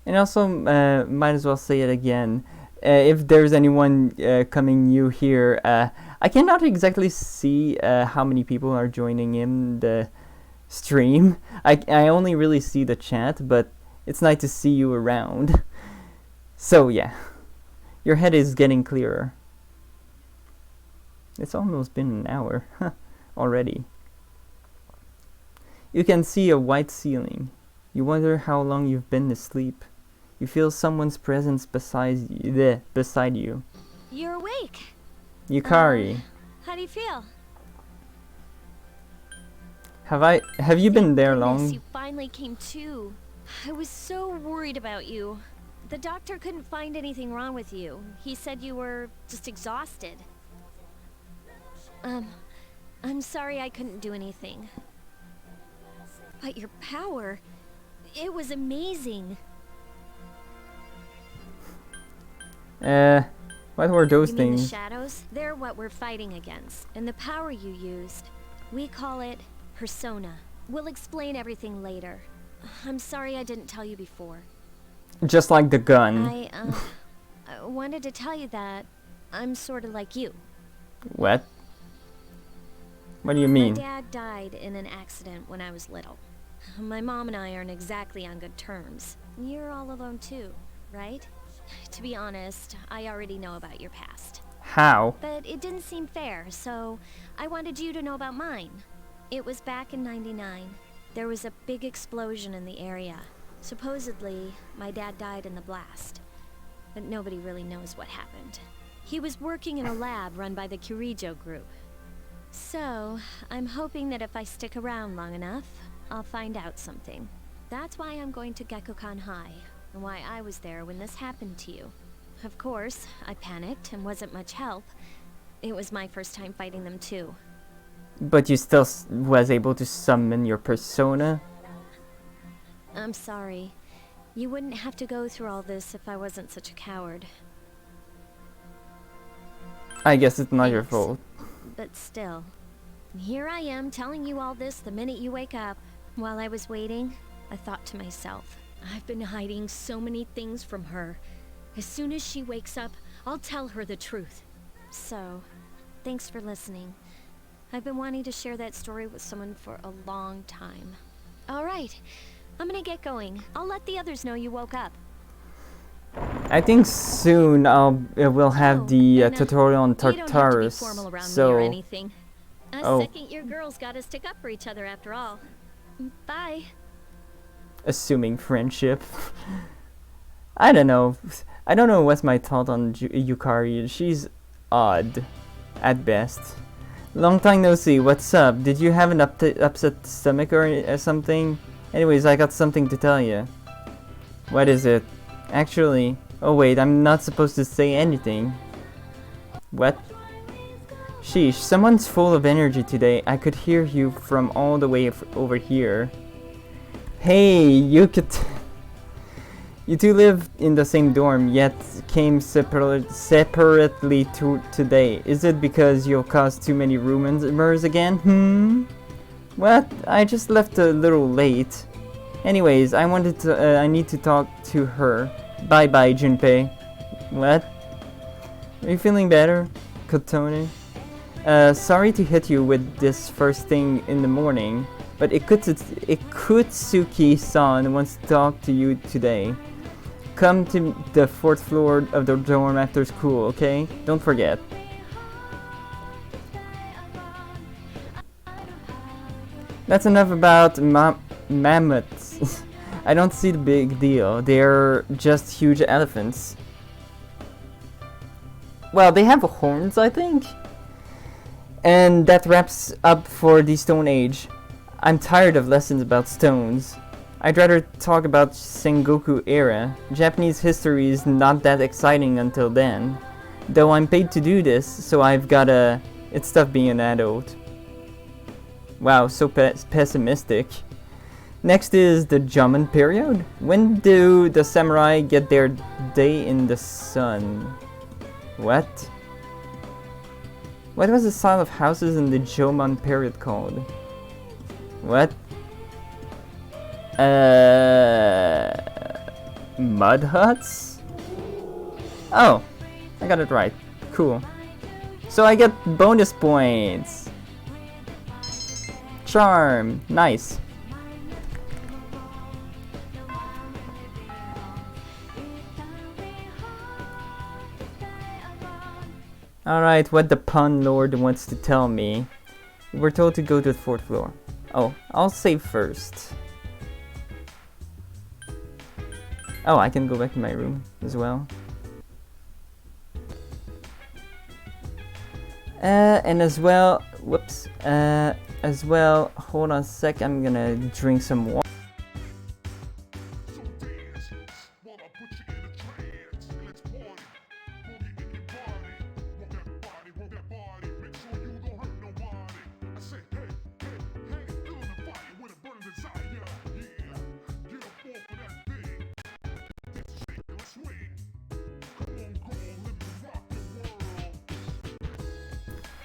And also, might as well say it again. If there's anyone coming new here, I cannot exactly see how many people are joining in the stream. I only really see the chat, but it's nice to see you around. So yeah, your head is getting clearer. It's almost been an hour already. You can see a white ceiling. You wonder how long you've been asleep. You feel someone's presence beside you. You're awake. Yukari. How do you feel? Have you been there Goodness, long? you finally came to. I was so worried about you. The doctor couldn't find anything wrong with you. He said you were just exhausted. I'm sorry I couldn't do anything. But your power, it was amazing. What were those You mean things? the shadows? They're what we're fighting against. And the power you used, we call it persona. We'll explain everything later. I'm sorry I didn't tell you before. Just like the gun. I wanted to tell you that I'm sort of like you. What? What do you mean? My dad died in an accident when I was little. My mom and I aren't exactly on good terms. You're all alone too, right? To be honest, I already know about your past. How? But it didn't seem fair, so I wanted you to know about mine. It was back in '99. There was a big explosion in the area. Supposedly, my dad died in the blast. But nobody really knows what happened. He was working in a lab run by the Kirijo group. So, I'm hoping that if I stick around long enough, I'll find out something. That's why I'm going to Gekkoukan High, and why I was there when this happened to you. Of course, I panicked and wasn't much help. It was my first time fighting them too. But you still was able to summon your persona? I'm sorry. You wouldn't have to go through all this if I wasn't such a coward. I guess it's not your fault. But still, here I am telling you all this the minute you wake up. While I was waiting, I thought to myself, I've been hiding so many things from her. As soon as she wakes up, I'll tell her the truth. So, thanks for listening. I've been wanting to share that story with someone for a long time. All right, I'm gonna get going. I'll let the others know you woke up. I think soon we'll have the tutorial on You don't have to be Tartarus. formal around me or So, anything. Us second-year girls gotta stick up for each other after all. Bye. assuming friendship. I don't know. I don't know what's my thought on Yukari. She's odd, at best. Long time no see. What's up? Did you have an upset stomach or something? Anyways, I got something to tell you. What is it? Actually, oh wait, I'm not supposed to say anything. What? Sheesh, someone's full of energy today. I could hear you from all the way over here. Hey, you could... You two live in the same dorm, yet came separately today. Is it because you'll cause too many rumors again? What? I just left a little late. Anyways, I need to talk to her. Bye-bye, Junpei. What? Are you feeling better, Kotone? Sorry to hit you with this first thing in the morning, but Ikutsuki-san wants to talk to you today. Come to the 4th floor of the dorm after school, okay? Don't forget. That's enough about mammoths. I don't see the big deal. They're just huge elephants. Well, they have horns, I think. And that wraps up for the Stone Age. I'm tired of lessons about stones. I'd rather talk about Sengoku era. Japanese history is not that exciting until then. Though I'm paid to do this, so I've gotta... It's tough being an adult. Wow, so pessimistic. Next is the Jomon period. When do the samurai get their day in the sun? What? What was the style of houses in the Jomon period called? What? Mud huts? Oh, I got it right. Cool. So I get bonus points. Charm. Nice. Alright, what the pun lord wants to tell me. We're told to go to the 4th floor. Oh, I'll save first. Oh, I can go back to my room as well. And as well, whoops, as well, hold on a sec, I'm gonna drink some water.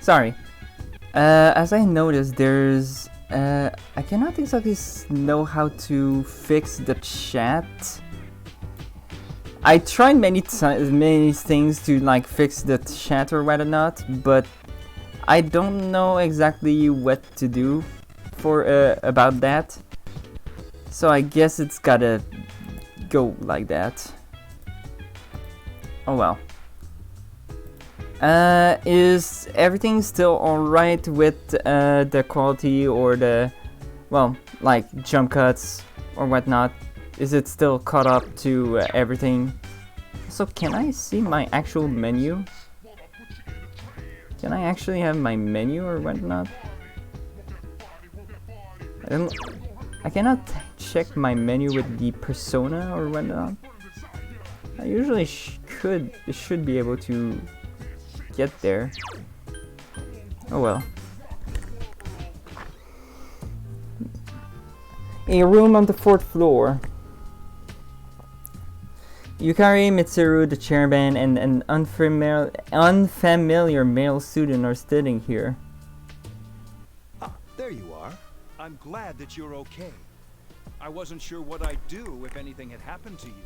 Sorry. As I noticed, there's I cannot exactly know how to fix the chat. I tried many things to like fix the chat or whatnot, but I don't know exactly what to do for about that. So I guess it's gotta go like that. Oh well. Is everything still alright with the quality or the, well, like jump cuts or whatnot? Is it still caught up to everything? So can I see my actual menu? Can I actually have my menu or whatnot? I cannot check my menu with the persona or whatnot. I usually should be able to get there. Oh well. A room on the 4th floor. Yukari, Mitsuru, the chairman, and an unfamiliar male student are sitting here. Ah, there you are. I'm glad that you're okay. I wasn't sure what I'd do if anything had happened to you.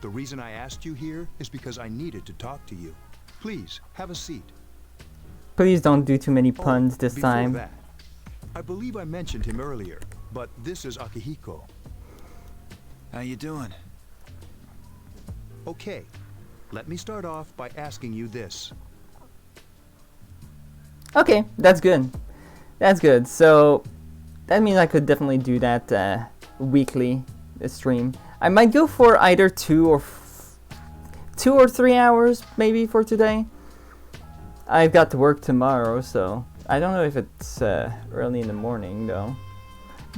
The reason I asked you here is because I needed to talk to you. Please, have a seat. Please don't do too many puns this before time. That, I believe I mentioned him earlier, but this is Akihiko. How you doing? Okay, let me start off by asking you this. Okay, that's good. That's good. So that means I could definitely do that weekly stream. I might go for either 2 or 3 hours maybe for today. I've got to work tomorrow, so I don't know if it's early in the morning though.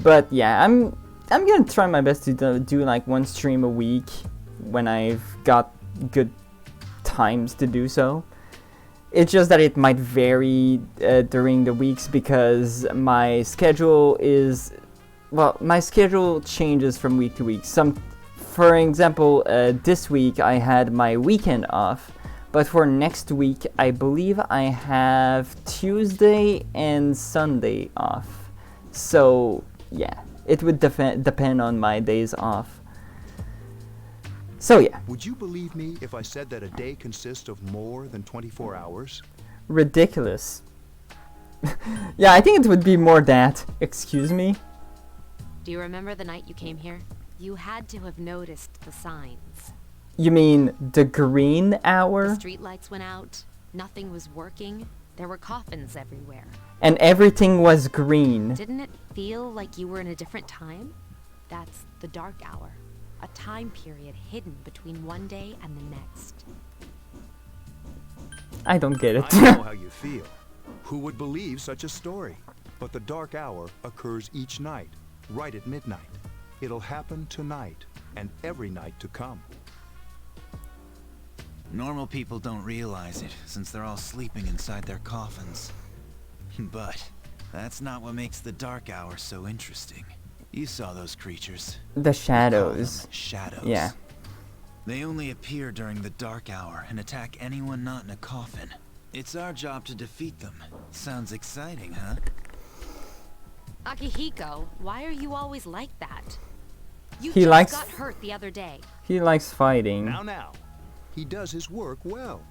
But yeah, I'm gonna try my best to do like 1 stream a week when I've got good times to do so. It's just that it might vary during the weeks because my schedule is, well, my schedule changes from week to week. For example, this week I had my weekend off, but for next week I believe I have Tuesday and Sunday off. So yeah, it would depend on my days off. So yeah. Would you believe me if I said that a day consists of more than 24 hours? Ridiculous. Yeah, I think it would be more that. Excuse me? Do you remember the night you came here? You had to have noticed the signs. You mean the green hour? The streetlights went out, nothing was working, there were coffins everywhere. And everything was green. Didn't it feel like you were in a different time? That's the dark hour. A time period hidden between one day and the next. I don't get it. I know how you feel. Who would believe such a story? But the dark hour occurs each night, right at midnight. It'll happen tonight, and every night to come. Normal people don't realize it, since they're all sleeping inside their coffins. But that's not what makes the dark hour so interesting. You saw those creatures. The shadows. Shadows. Yeah. They only appear during the dark hour and attack anyone not in a coffin. It's our job to defeat them. Sounds exciting, huh? Akihiko, why are you always like that? You He just likes- got hurt the other day. He likes fighting. Now. He does his work well.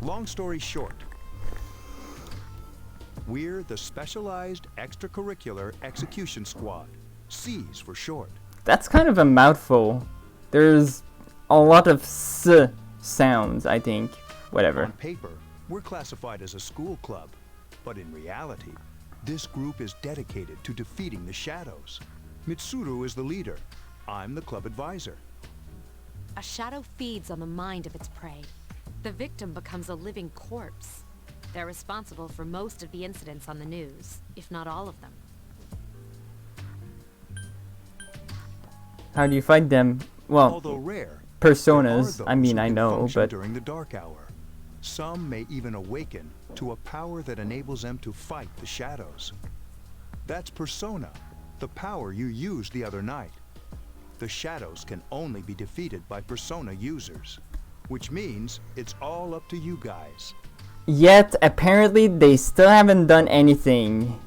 Long story short, we're the Specialized Extracurricular Execution Squad. C's for short. That's kind of a mouthful. There's a lot of s sounds, I think. Whatever. On paper, we're classified as a school club, but in reality, This group is dedicated to defeating the shadows. Mitsuru is the leader. I'm the club advisor. A shadow feeds on the mind of its prey. The victim becomes a living corpse. They're responsible for most of the incidents on the news, if not all of them. How do you fight them? Well, Although rare, personas, there are I those mean, who I can know, function but during the dark hour. Some may even awaken to a power that enables them to fight the shadows. That's persona, the power you used the other night. The shadows can only be defeated by persona users, which means it's all up to you guys. yet apparently they still haven't done anything.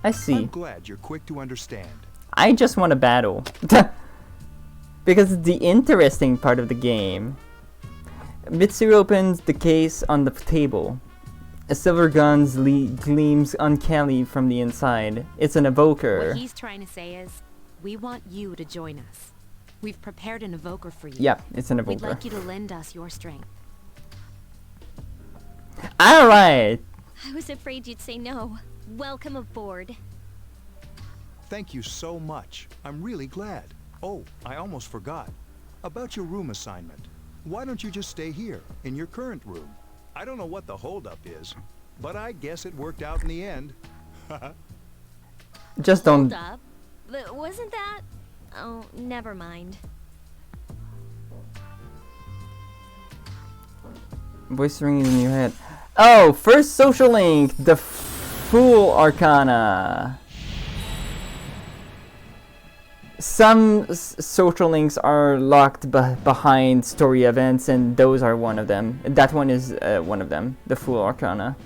I see. I'm glad you're quick to understand. I just want a battle. Because it's the interesting part of the game. Mitsuru opens the case on the table. A silver gun gleams uncannily from the inside. It's an evoker. What he's trying to say is, we want you to join us. We've prepared an evoker for you. Yep, it's an We'd evoker. like you to lend us your strength. Alright! I was afraid you'd say no. Welcome aboard. Thank you so much. I'm really glad. Oh, I almost forgot. About your room assignment. Why don't you just stay here, in your current room? I don't know what the holdup is, but I guess it worked out in the end. Just don't... Hold up. Wasn't that... Oh, never mind. Voice ringing in your head. Oh, first social link! The Fool Arcana! Some social links are locked behind story events, and those are one of them. That one is one of them, the Fool Arcana.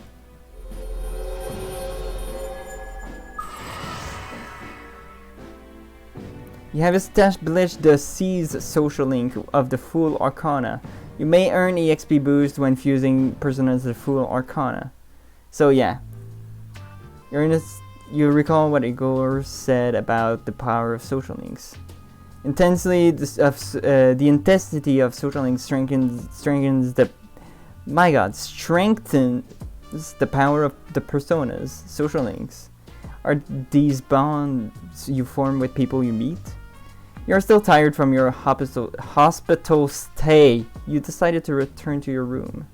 You have established the Seize social link of the Fool Arcana. You may earn EXP boost when fusing personas of the Fool Arcana. So yeah, you recall what Igor said about the power of social links. The intensity of social links strengthens the power of the personas. Social links are these bonds you form with people you meet. You're still tired from your hospital stay. You decided to return to your room.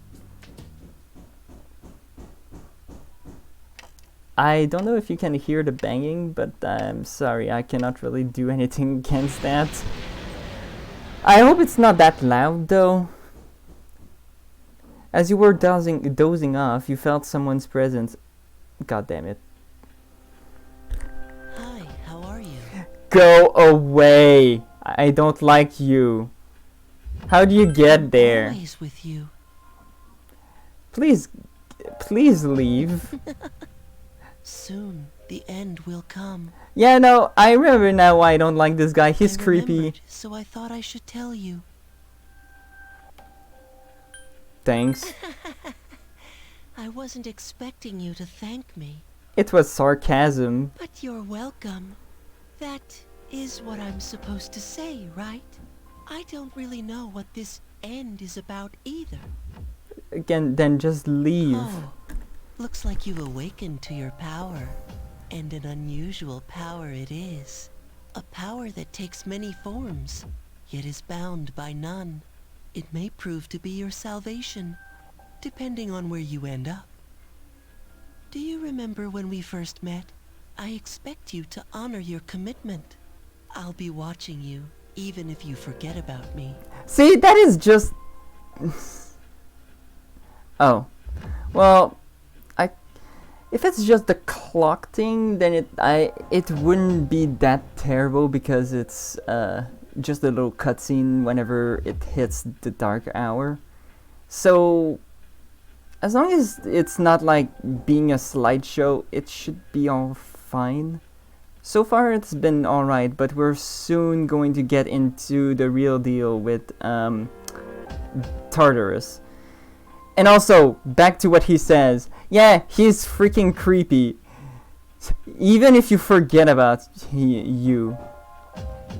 I don't know if you can hear the banging, but I'm sorry, I cannot really do anything against that. I hope it's not that loud though. As you were dozing off, you felt someone's presence. God damn it. Hi, how are you? Go away! I don't like you. How do you get there? Always with you. Please leave. Soon, the end will come. Yeah, no, I remember now why I don't like this guy. He's creepy. So I thought I should tell you. Thanks. I wasn't expecting you to thank me. It was sarcasm. But you're welcome. That is what I'm supposed to say, right? I don't really know what this end is about either. Again, then just leave. Oh, looks like you've awakened to your power. And an unusual power it is. A power that takes many forms, yet is bound by none. It may prove to be your salvation, depending on where you end up. Do you remember when we first met? I expect you to honor your commitment. I'll be watching you, even if you forget about me. See, that is just... Oh. Well, if it's just the clock thing, then it wouldn't be that terrible because it's just a little cutscene whenever it hits the dark hour. So as long as it's not like being a slideshow, it should be all fine. So far it's been alright, but we're soon going to get into the real deal with Tartarus. And also, back to what he says. Yeah, he's freaking creepy. Even if you forget about you.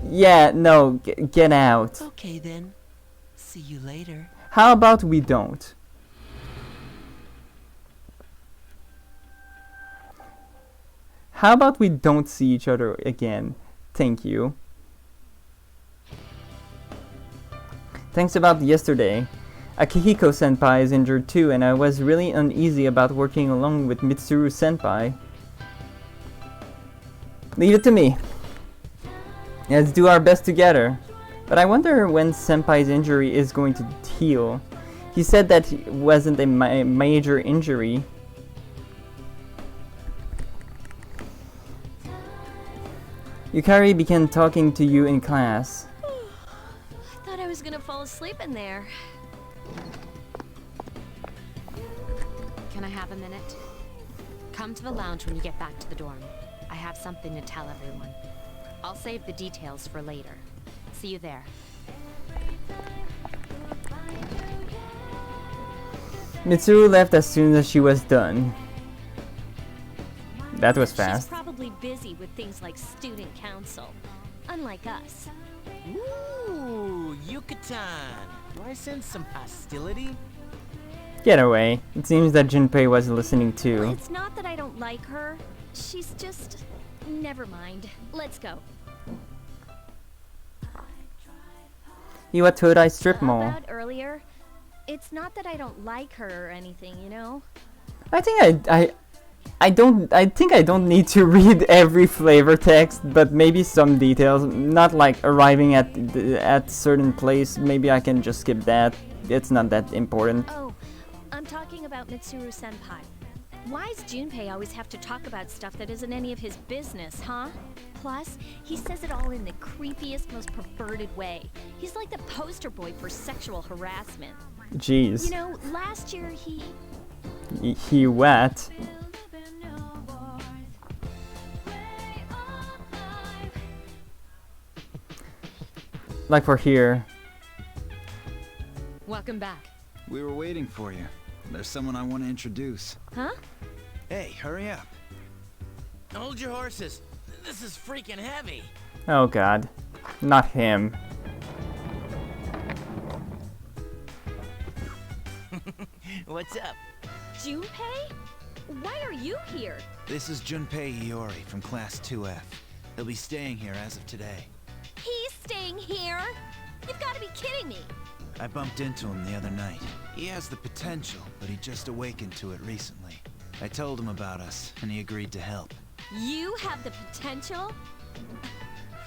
Yeah, no, get out. Okay then. See you later. How about we don't? How about we don't see each other again? Thank you. Thanks about yesterday. Akihiko-senpai is injured too, and I was really uneasy about working along with Mitsuru-senpai. Leave it to me. Let's do our best together. But I wonder when Senpai's injury is going to heal. He said that it wasn't a major injury. Yukari began talking to you in class. I thought I was gonna fall asleep in there. Can I have a minute? Come to the lounge when you get back to the dorm. I have something to tell everyone. I'll save the details for later. See you there. Mitsuru left as soon as she was done. That was fast. She's probably busy with things like student council, unlike us. Ooh, Yucatan. Do I sense some hostility? Get away. It seems that Junpei was listening too. It's not that I don't like her. She's just... Never mind. Let's go. Iwatodai Strip Mall. About earlier, it's not that I don't like her or anything, you know? I think I don't need to read every flavor text, but maybe some details. Not like arriving at certain place. Maybe I can just skip that. It's not that important. Oh, I'm talking about Mitsuru-senpai. Why does Junpei always have to talk about stuff that isn't any of his business, huh? Plus, he says it all in the creepiest, most perverted way. He's like the poster boy for sexual harassment. Jeez. You know, last year he... He what? Like we're here. Welcome back. We were waiting for you. There's someone I want to introduce. Huh? Hey, hurry up. Hold your horses. This is freaking heavy. Oh god. Not him. What's up? Junpei? Why are you here? This is Junpei Iori from Class 2F. He'll be staying here as of today. He's staying here? You've got to be kidding me. I bumped into him the other night. He has the potential, but he just awakened to it recently. I told him about us, and he agreed to help. You have the potential?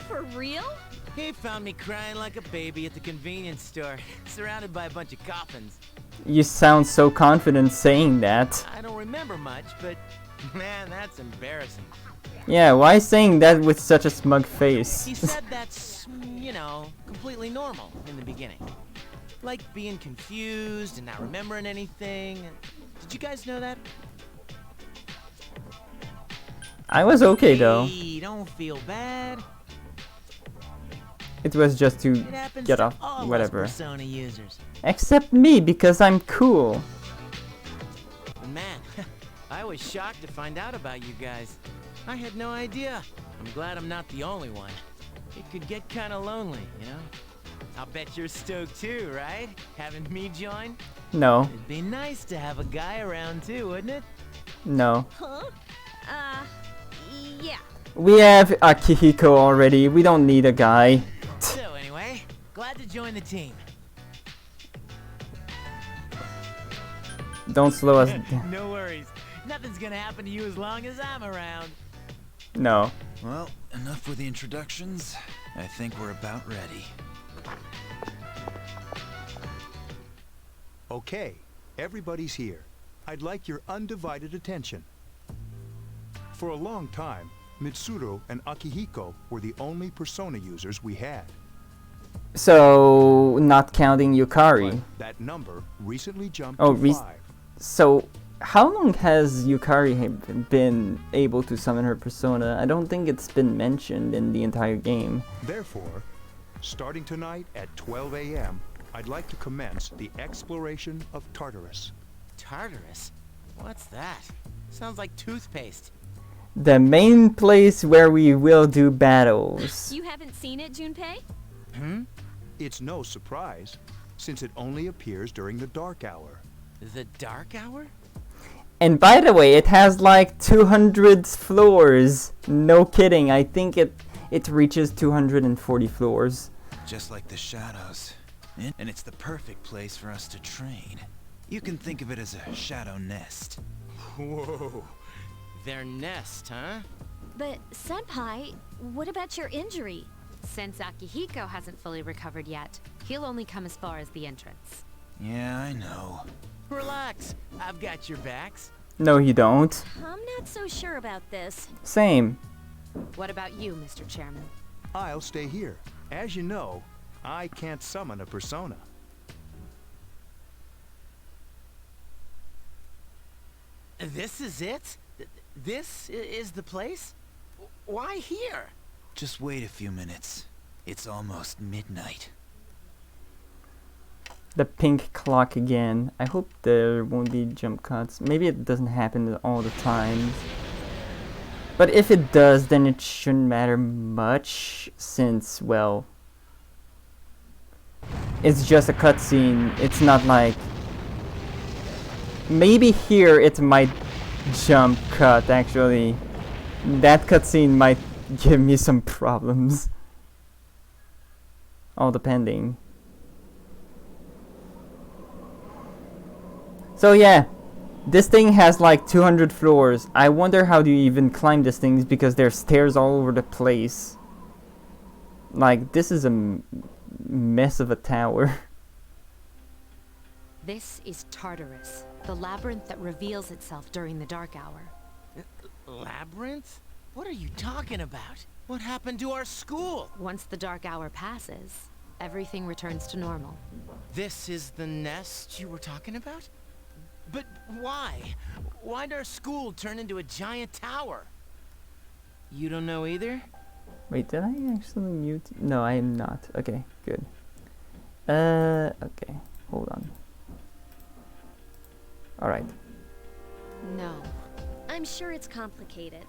For real? He found me crying like a baby at the convenience store, surrounded by a bunch of coffins. You sound so confident saying that. I don't remember much, but man, that's embarrassing. Yeah, why saying that with such a smug face? He said that's, you know, completely normal in the beginning. Like being confused and not remembering anything. Did you guys know that? I was okay though. Hey, don't feel bad. It was just to It happens get to off, all whatever. us Persona users. Except me, because I'm cool. But man, I was shocked to find out about you guys. I had no idea. I'm glad I'm not the only one. It could get kind of lonely, you know? I'll bet you're stoked too, right? Having me join? No. It'd be nice to have a guy around too, wouldn't it? No. Huh? Yeah. We have Akihiko already. We don't need a guy. So anyway, glad to join the team. Don't slow us. No worries. Nothing's gonna happen to you as long as I'm around. No. Well, enough with the introductions. I think we're about ready. Okay, everybody's here. I'd like your undivided attention. For a long time, Mitsuru and Akihiko were the only Persona users we had. So, not counting Yukari. But that number recently jumped Oh, to 5. So, how long has Yukari been able to summon her persona? I don't think it's been mentioned in the entire game. Therefore, starting tonight at 12 a.m., I'd like to commence the exploration of Tartarus. Tartarus? What's that? Sounds like toothpaste. The main place where we will do battles. You haven't seen it, Junpei? It's no surprise, since it only appears during the dark hour. The dark hour? And by the way, it has like 200 floors. No kidding. I think it reaches 240 floors. Just like the shadows. And it's the perfect place for us to train. You can think of it as a shadow nest. Whoa. Their nest, huh? But, Senpai, what about your injury? Since Akihiko hasn't fully recovered yet, he'll only come as far as the entrance. Yeah, I know. Relax. I've got your backs. No, you don't. I'm not so sure about this. Same. What about you, Mr. Chairman? I'll stay here. As you know, I can't summon a persona. This is it? This is the place? Why here? Just wait a few minutes. It's almost midnight. The pink clock again. I hope there won't be jump cuts. Maybe it doesn't happen all the time. But if it does, then it shouldn't matter much, since, well, it's just a cutscene. It's not like... Maybe here it might jump cut, actually. That cutscene might give me some problems. All depending. So yeah, this thing has like 200 floors. I wonder how do you even climb these things, because there's stairs all over the place. Like, this is a mess of a tower. This is Tartarus, the labyrinth that reveals itself during the dark hour. Labyrinth? What are you talking about? What happened to our school? Once the dark hour passes, everything returns to normal. This is the nest you were talking about? But why? Why'd our school turn into a giant tower? You don't know either? Wait, did I actually mute? No, I am not. Okay, good. Okay, hold on. Alright. No. I'm sure it's complicated.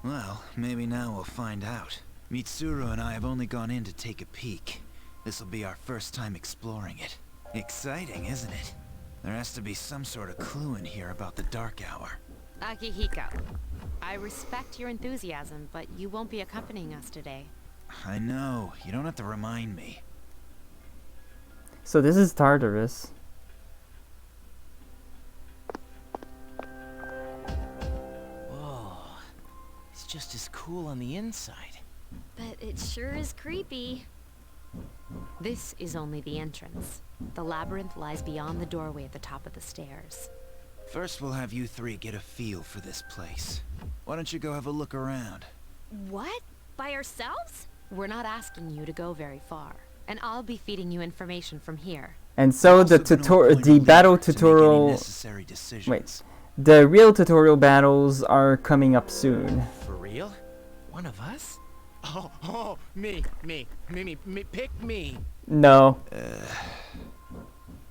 Well, maybe now we'll find out. Mitsuru and I have only gone in to take a peek. This'll be our first time exploring it. Exciting, isn't it? There has to be some sort of clue in here about the dark hour. Akihiko, I respect your enthusiasm, but you won't be accompanying us today. I know. You don't have to remind me. So this is Tartarus. Whoa. It's just as cool on the inside. But it sure is creepy. This is only the entrance. The labyrinth lies beyond the doorway at the top of the stairs. First, we'll have you three get a feel for this place. Why don't you go have a look around? What? By ourselves? We're not asking you to go very far, and I'll be feeding you information from here. And so the battle tutorial... Wait. The real tutorial battles are coming up soon. For real? One of us? Oh, me, pick me. No.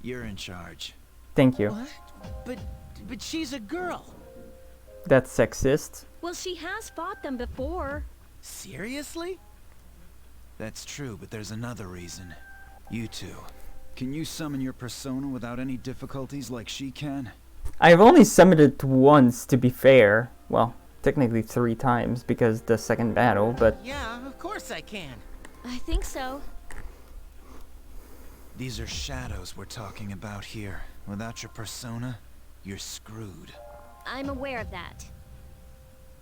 You're in charge. Thank you. What? But she's a girl. That's sexist. Well, she has fought them before. Seriously? That's true, but there's another reason. You two. Can you summon your persona without any difficulties like she can? I've only summoned it once, to be fair. Well, technically 3 times, because the second battle, but... Yeah, of course I can. I think so. These are shadows we're talking about here. Without your persona, you're screwed. I'm aware of that.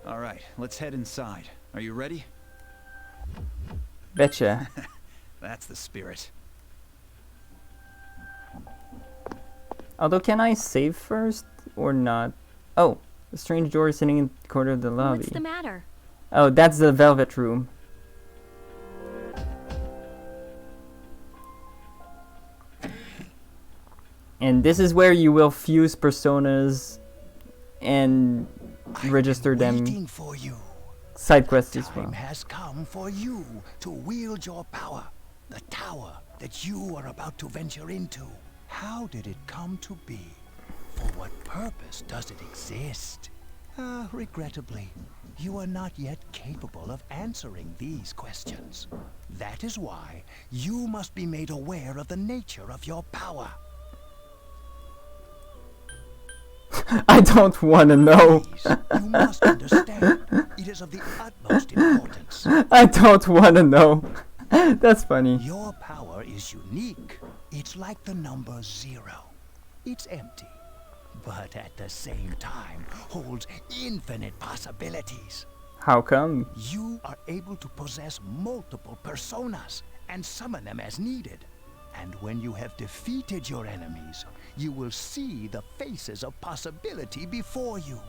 Alright, let's head inside. Are you ready? Betcha. That's the spirit. Although, can I save first, or not? Oh, a strange door is sitting in the corner of the lobby. What's the matter? Oh, that's the Velvet Room. And this is where you will fuse personas and register them. Waiting for you. Side quests as well. Time has come for you to wield your power. The tower that you are about to venture into. How did it come to be? For what purpose does it exist? Regrettably, you are not yet capable of answering these questions. That is why you must be made aware of the nature of your power. I don't want to know. Please, you must understand. It is of the utmost importance. I don't want to know. That's funny. Your power is unique. It's like the number 0. It's empty, but at the same time holds infinite possibilities. How come? You are able to possess multiple personas and summon them as needed. And when you have defeated your enemies, you will see the faces of possibility before you.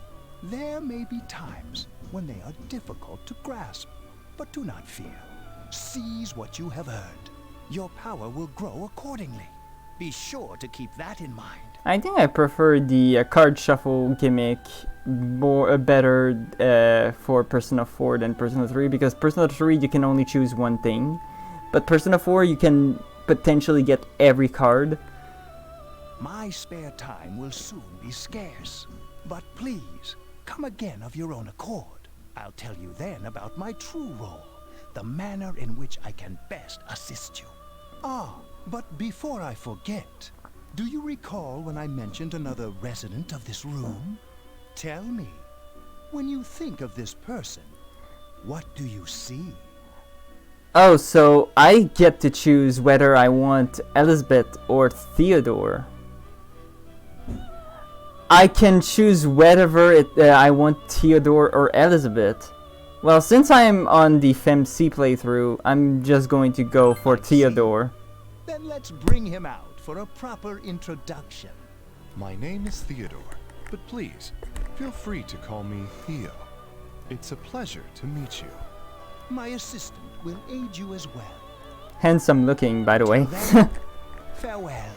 There may be times when they are difficult to grasp, but do not fear. Seize what you have earned. Your power will grow accordingly. Be sure to keep that in mind. I think I prefer the card shuffle gimmick better for Persona 4 than Persona 3, because Persona 3 you can only choose one thing, but Persona 4 you can potentially get every card. My spare time will soon be scarce, but please, come again of your own accord. I'll tell you then about my true role, the manner in which I can best assist you. Ah, but before I forget, do you recall when I mentioned another resident of this room? Tell me, when you think of this person, what do you see? Oh, so I get to choose whether I want Elizabeth or Theodore. I can choose whether I want Theodore or Elizabeth. Well, since I'm on the FemC playthrough, I'm just going to go for Theodore. Then let's bring him out for a proper introduction. My name is Theodore, but please, feel free to call me Theo. It's a pleasure to meet you. My assistant will aid you as well. Handsome looking, by the way. Then, farewell.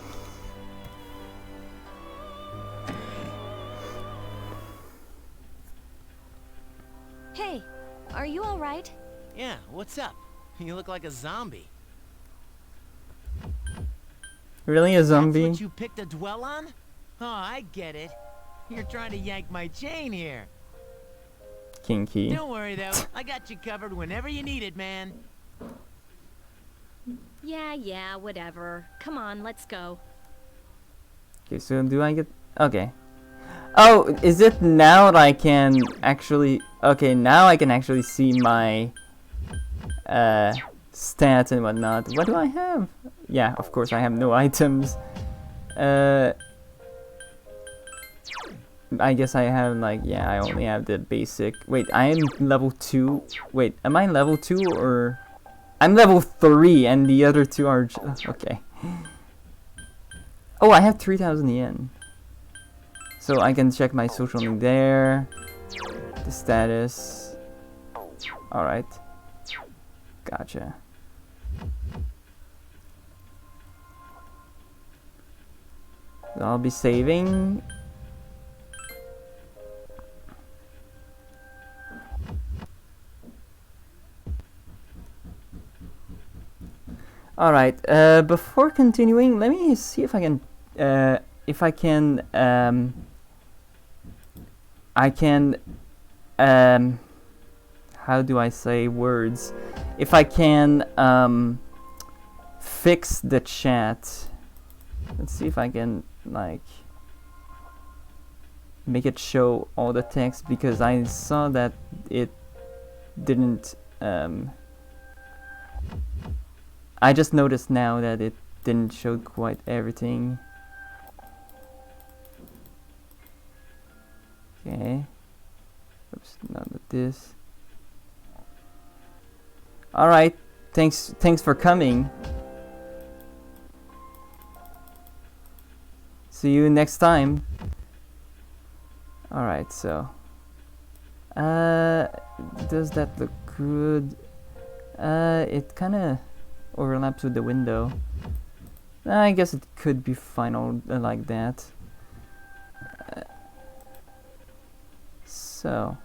Hey, are you alright? Yeah, what's up? You look like a zombie. Really, a zombie? That's what you picked to dwell on? Oh, I get it. You're trying to yank my chain here. Kinky. Don't worry though, I got you covered whenever you need it, man. Yeah, whatever. Come on, let's go. Okay, so do I get... Okay. Oh, is it now that I can actually... Okay, now I can actually see my stats and whatnot. What do I have? Yeah, of course I have no items. I guess I have like... Yeah, I only have the basic... Wait, I am level 2. Wait, am I level 2 or... I'm level 3 and the other two are... Okay. Oh, I have 3,000 yen. So I can check my social link there. The status. Alright. Gotcha. So I'll be saving. Alright, before continuing, let me see if I can, how do I say words? If I can, fix the chat. Let's see if I can, like, make it show all the text, because I saw that it didn't, I just noticed now that it didn't show quite everything. Okay. Oops, not with this. Alright, thanks for coming. See you next time. Alright, so does that look good? It kinda overlaps with the window. I guess it could be final like that. So.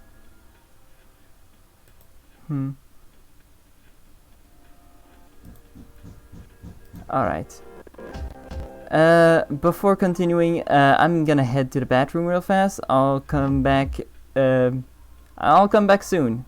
Alright. Before continuing, I'm gonna head to the bathroom real fast. I'll come back soon.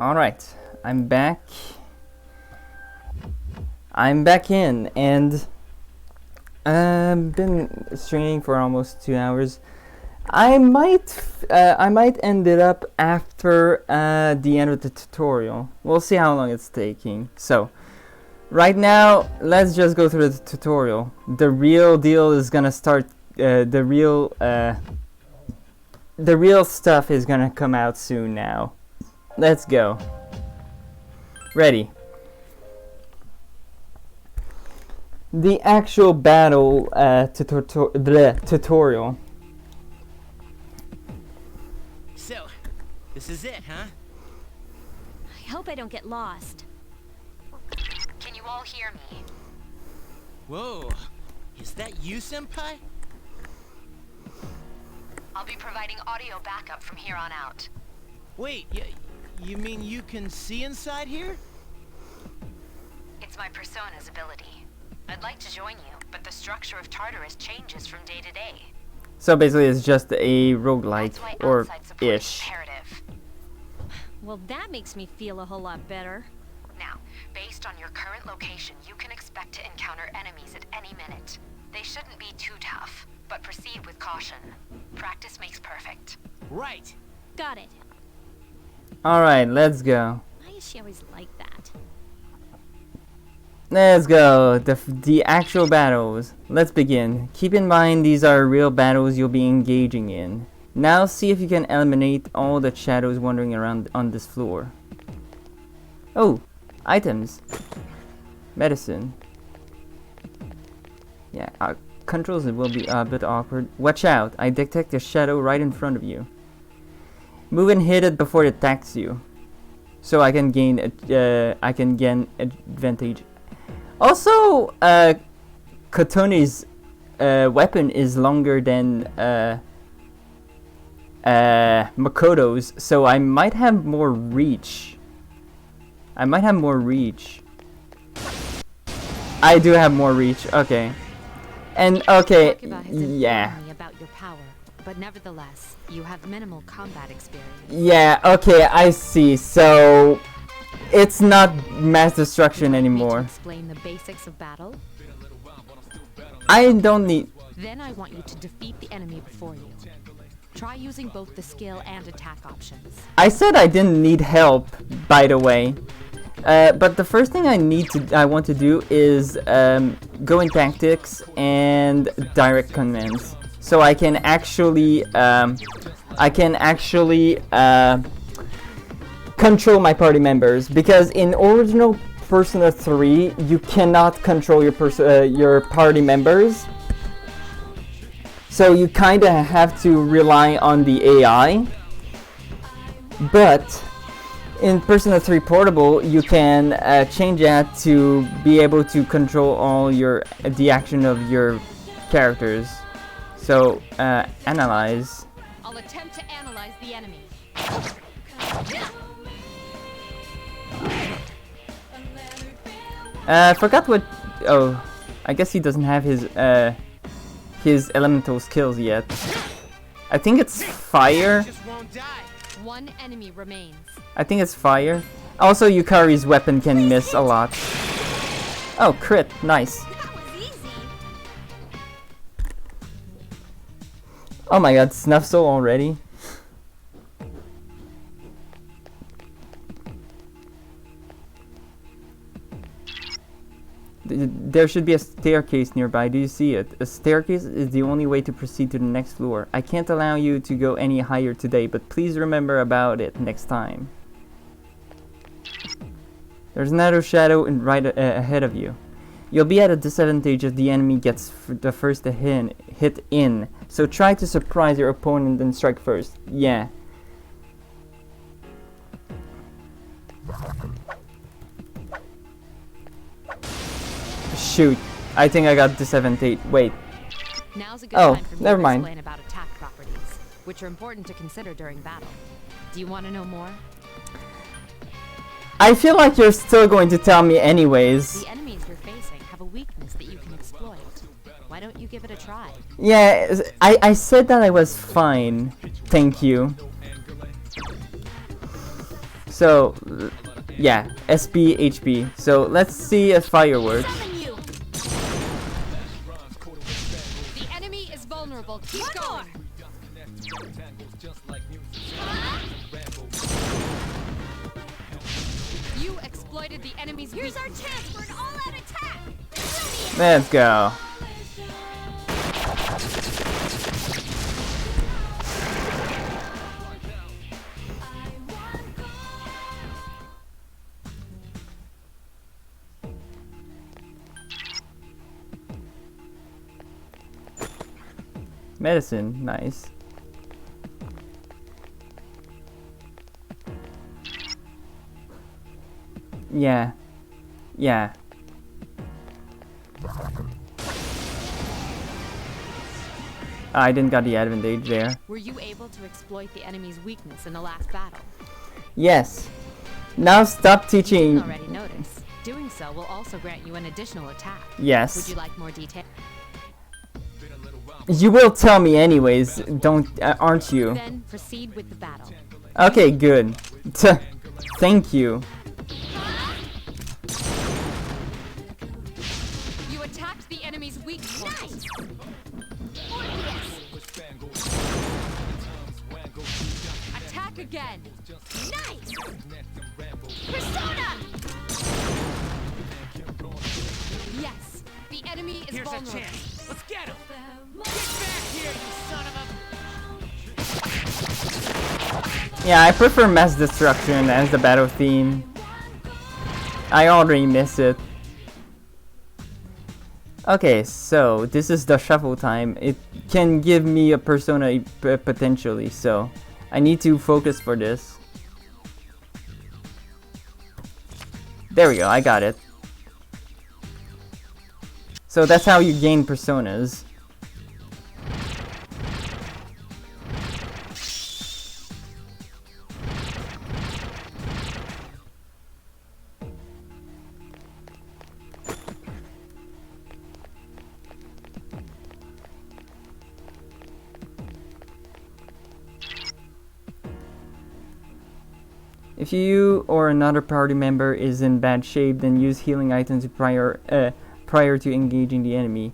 Alright, I'm back. I'm back in, and I've been streaming for almost 2 hours. I might end it up after the end of the tutorial. We'll see how long it's taking. So, right now, let's just go through the tutorial. The real deal is gonna start. The real stuff is gonna come out soon now. Let's go. Ready. The actual battle tutorial. So, this is it, huh? I hope I don't get lost. Can you all hear me? Whoa, is that you, Senpai? I'll be providing audio backup from here on out. Wait, you mean you can see inside here? It's my persona's ability. I'd like to join you, but the structure of Tartarus changes from day to day. So basically it's just a roguelike, or ish. Well, that makes me feel a whole lot better. Now, based on your current location, you can expect to encounter enemies at any minute. They shouldn't be too tough, but proceed with caution. Practice makes perfect. Right. Got it. Alright, let's go. Why is she always like that? Let's go. The actual battles. Let's begin. Keep in mind these are real battles you'll be engaging in. Now see if you can eliminate all the shadows wandering around on this floor. Oh, items. Medicine. Yeah, controls will be a bit awkward. Watch out, I detect a shadow right in front of you. Move and hit it before it attacks you. So I can gain advantage. Also, Kotone's weapon is longer than Makoto's, so I might have more reach. I do have more reach. Okay. And okay, yeah. About your power, but nevertheless, you have minimal combat experience. Yeah, okay, I see. So it's not mass destruction anymore. Explain the basics of battle. I don't need. Then I want you to defeat the enemy before you. Try using both the skill and attack options. I said I didn't need help, by the way. But the first thing I want to do is go in tactics and direct commands, so I can actually control my party members. Because in original Persona 3, you cannot control your party members, so you kind of have to rely on the AI. But in Persona 3 Portable, you can change that to be able to control all the action of your characters. So, analyze. I'll attempt to analyze the enemy. Forgot what. Oh, I guess he doesn't have his elemental skills yet. I think it's fire. One enemy remains. I think it's fire. Also, Yukari's weapon can miss a lot. Oh, crit. Nice. Oh my god, Snuff Soul already? There should be a staircase nearby. Do you see it? A staircase is the only way to proceed to the next floor. I can't allow you to go any higher today, but please remember about it next time. There's another shadow right ahead of you. You'll be at a disadvantage if the enemy gets the first hit in. So try to surprise your opponent and strike first. Yeah. Shoot. I think I got disadvantage. Wait. Now's a good time for me never to mind. explain about attack properties, which are important to consider during battle. Do you want to know more? I feel like you're still going to tell me anyways. The enemies you're facing have a weakness that you can exploit. Why don't you give it a try? Yeah, I said that I was fine. Thank you. So, yeah, SP, HP. So let's see if fire works. The enemy is vulnerable. Keep going. You exploited the enemy's. Here's our chance for an all-out attack. Let's go. Medicine, nice. Yeah. Yeah. I didn't got the advantage there. Were you able to exploit the enemy's weakness in the last battle? Yes. Now stop teaching. You already noticed. Doing so will also grant you an additional attack. Yes. Would you like more detail? You will tell me anyways, don't aren't you? Then proceed with the battle. Okay, good. Thank you. You attacked the enemy's weak point. Attack again. Nice. Persona. Yes, the enemy is vulnerable. A chance. Let's get him. Get back here, you son of a... Yeah, I prefer mass destruction as the battle theme. I already miss it. Okay, so this is the shuffle time. It can give me a persona potentially, so I need to focus for this. There we go, I got it. So that's how you gain personas. If you or another party member is in bad shape, then use healing items prior to engaging the enemy.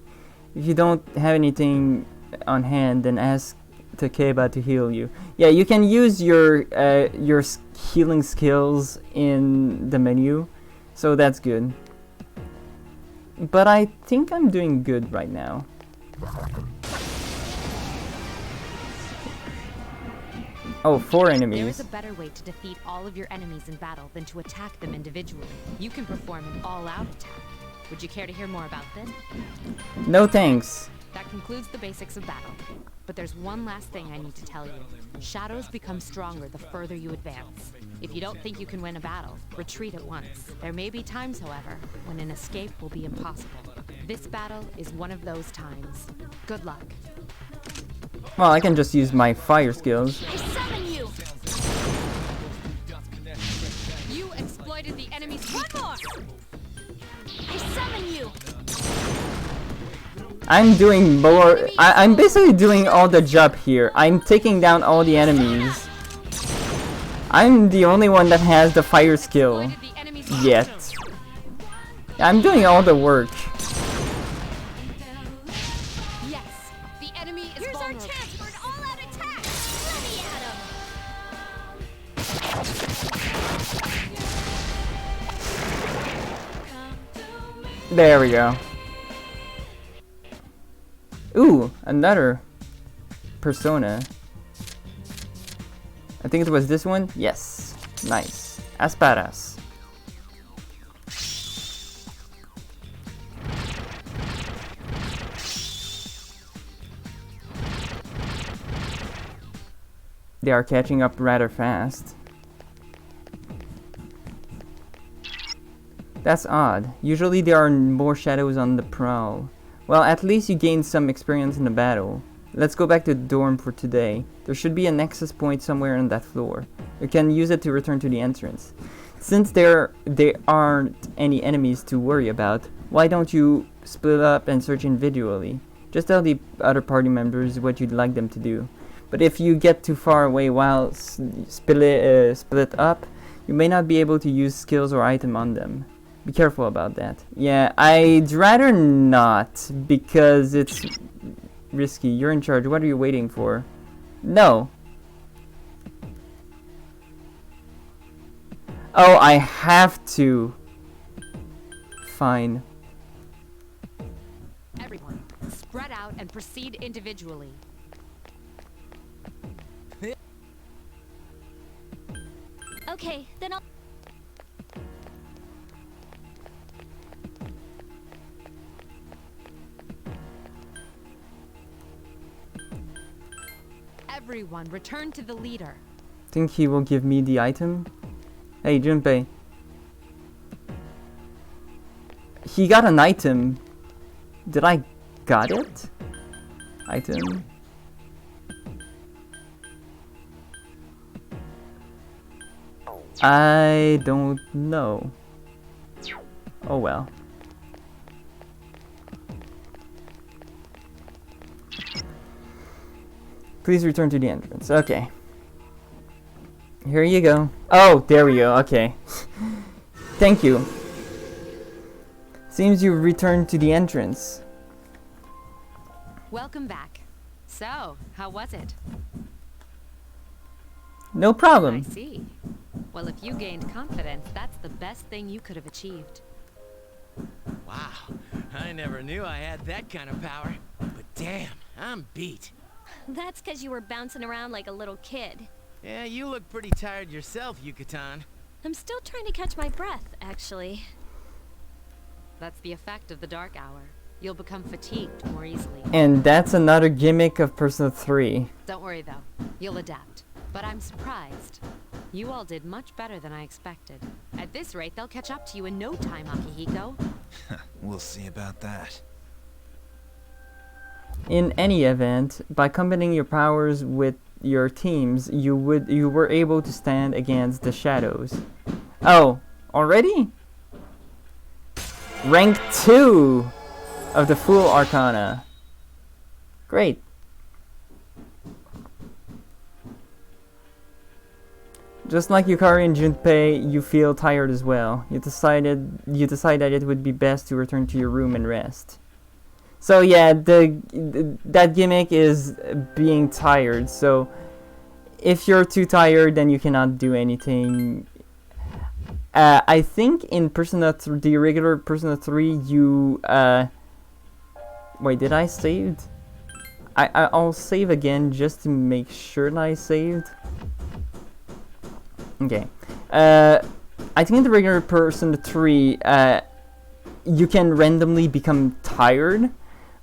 If you don't have anything on hand, then ask Takeba to heal you. Yeah, you can use your healing skills in the menu, so that's good. But I think I'm doing good right now. Oh, 4 enemies. There is a better way to defeat all of your enemies in battle than to attack them individually. You can perform an all-out attack. Would you care to hear more about this? No thanks. That concludes the basics of battle. But there's one last thing I need to tell you. Shadows become stronger the further you advance. If you don't think you can win a battle, retreat at once. There may be times, however, when an escape will be impossible. This battle is one of those times. Good luck. Well, I can just use my fire skills. I summon you! You exploited the enemy's one more! I summon you! I'm doing more. I'm basically doing all the job here. I'm taking down all the enemies. I'm the only one that has the fire skill yet. I'm doing all the work. Yes, the enemy is vulnerable. Here's our chance for an all-out attack. Let me at him. There we go. Ooh, another persona. I think it was this one. Yes, nice. Asparas. They are catching up rather fast. That's odd. Usually there are more shadows on the prowl. Well, at least you gained some experience in the battle. Let's go back to the dorm for today. There should be a nexus point somewhere on that floor. You can use it to return to the entrance. Since there aren't any enemies to worry about, why don't you split up and search individually? Just tell the other party members what you'd like them to do. But if you get too far away while split up, You may not be able to use skills or item on them. Be careful about that. Yeah, I'd rather not, because it's risky. You're in charge. What are you waiting for? No. Oh, I have to. Fine. Everyone, spread out and proceed individually. Okay, then I'll... Everyone, return to the leader. Think he will give me the item? Hey, Junpei. He got an item. Did I got it? Item. I don't know. Oh well. Please return to the entrance. Okay. Here you go. Oh, there we go. Okay. Thank you. Seems you returned to the entrance. Welcome back. So, how was it? No problem. I see. Well, if you gained confidence, that's the best thing you could have achieved. Wow, I never knew I had that kind of power. But damn, I'm beat. That's because you were bouncing around like a little kid. Yeah, you look pretty tired yourself, Yucatan. I'm still trying to catch my breath, actually. That's the effect of the dark hour. You'll become fatigued more easily. And that's another gimmick of Persona 3. Don't worry though, you'll adapt. But I'm surprised. You all did much better than I expected. At this rate, they'll catch up to you in no time, Akihiko. We'll see about that. In any event, by combining your powers with your teams, you were able to stand against the shadows. Oh, already? Rank 2 of the Full Arcana. Great. Just like Yukari and Junpei, you feel tired as well. You decide that it would be best to return to your room and rest. So yeah, that gimmick is being tired. So if you're too tired, then you cannot do anything. I think in the regular Persona 3, you wait, did I save? I'll save again just to make sure that I saved. Okay. I think in the regular Persona 3, you can randomly become tired.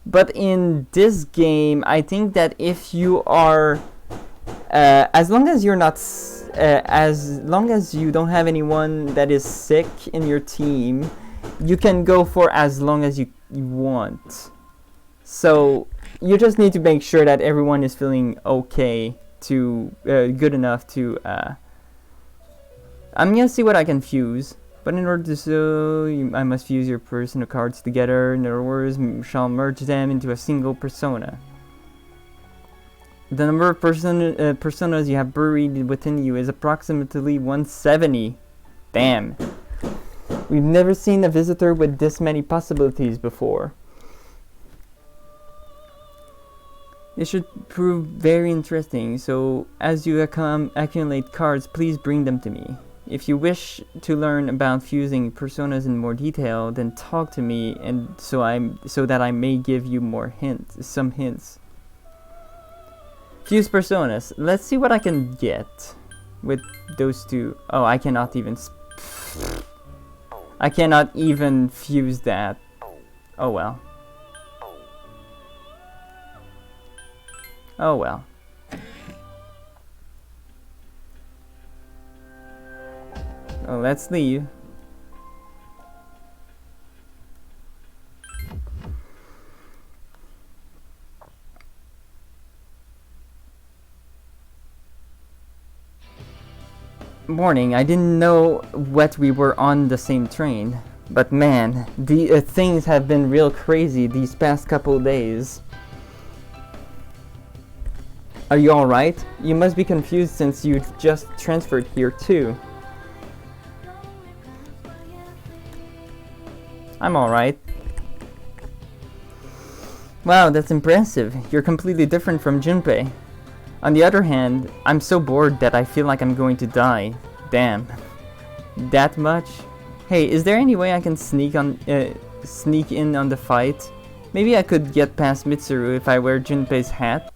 But in this game, I think that if you are, as long as you're not, as long as you don't have anyone that is sick in your team, you can go for as long as you want. So you just need to make sure that everyone is feeling okay to, good enough to, I'm gonna see what I can fuse. But in order to do so, I must fuse your persona cards together. In other words, shall merge them into a single persona. The number of personas you have buried within you is approximately 170. Damn. We've never seen a visitor with this many possibilities before. It should prove very interesting, so as you accumulate cards, please bring them to me. If you wish to learn about fusing personas in more detail, then talk to me, and so that I may give you some hints. Fuse personas. Let's see what I can get with those two. Oh, I cannot even. I cannot even fuse that. Oh well. Oh well. Oh, let's leave. Morning. I didn't know what we were on the same train, but man, the things have been real crazy these past couple days. Are you alright? You must be confused since you just transferred here too. I'm alright. Wow, that's impressive. You're completely different from Junpei. On the other hand, I'm so bored that I feel like I'm going to die. Damn. That much? Hey, is there any way I can sneak in on the fight? Maybe I could get past Mitsuru if I wear Junpei's hat?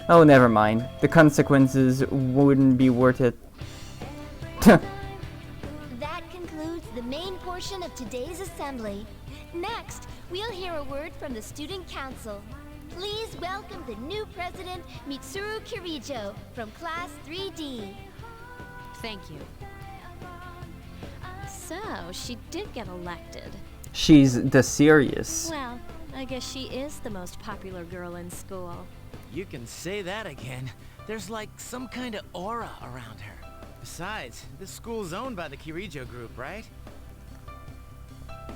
Oh, never mind. The consequences wouldn't be worth it. That concludes the main portion of today's assembly. Next, we'll hear a word from the Student Council. Please welcome the new president, Mitsuru Kirijo, from Class 3D. Thank you. So, she did get elected. She's the serious. Well, I guess she is the most popular girl in school. You can say that again. There's like some kind of aura around her. Besides, this school's owned by the Kirijo group, right?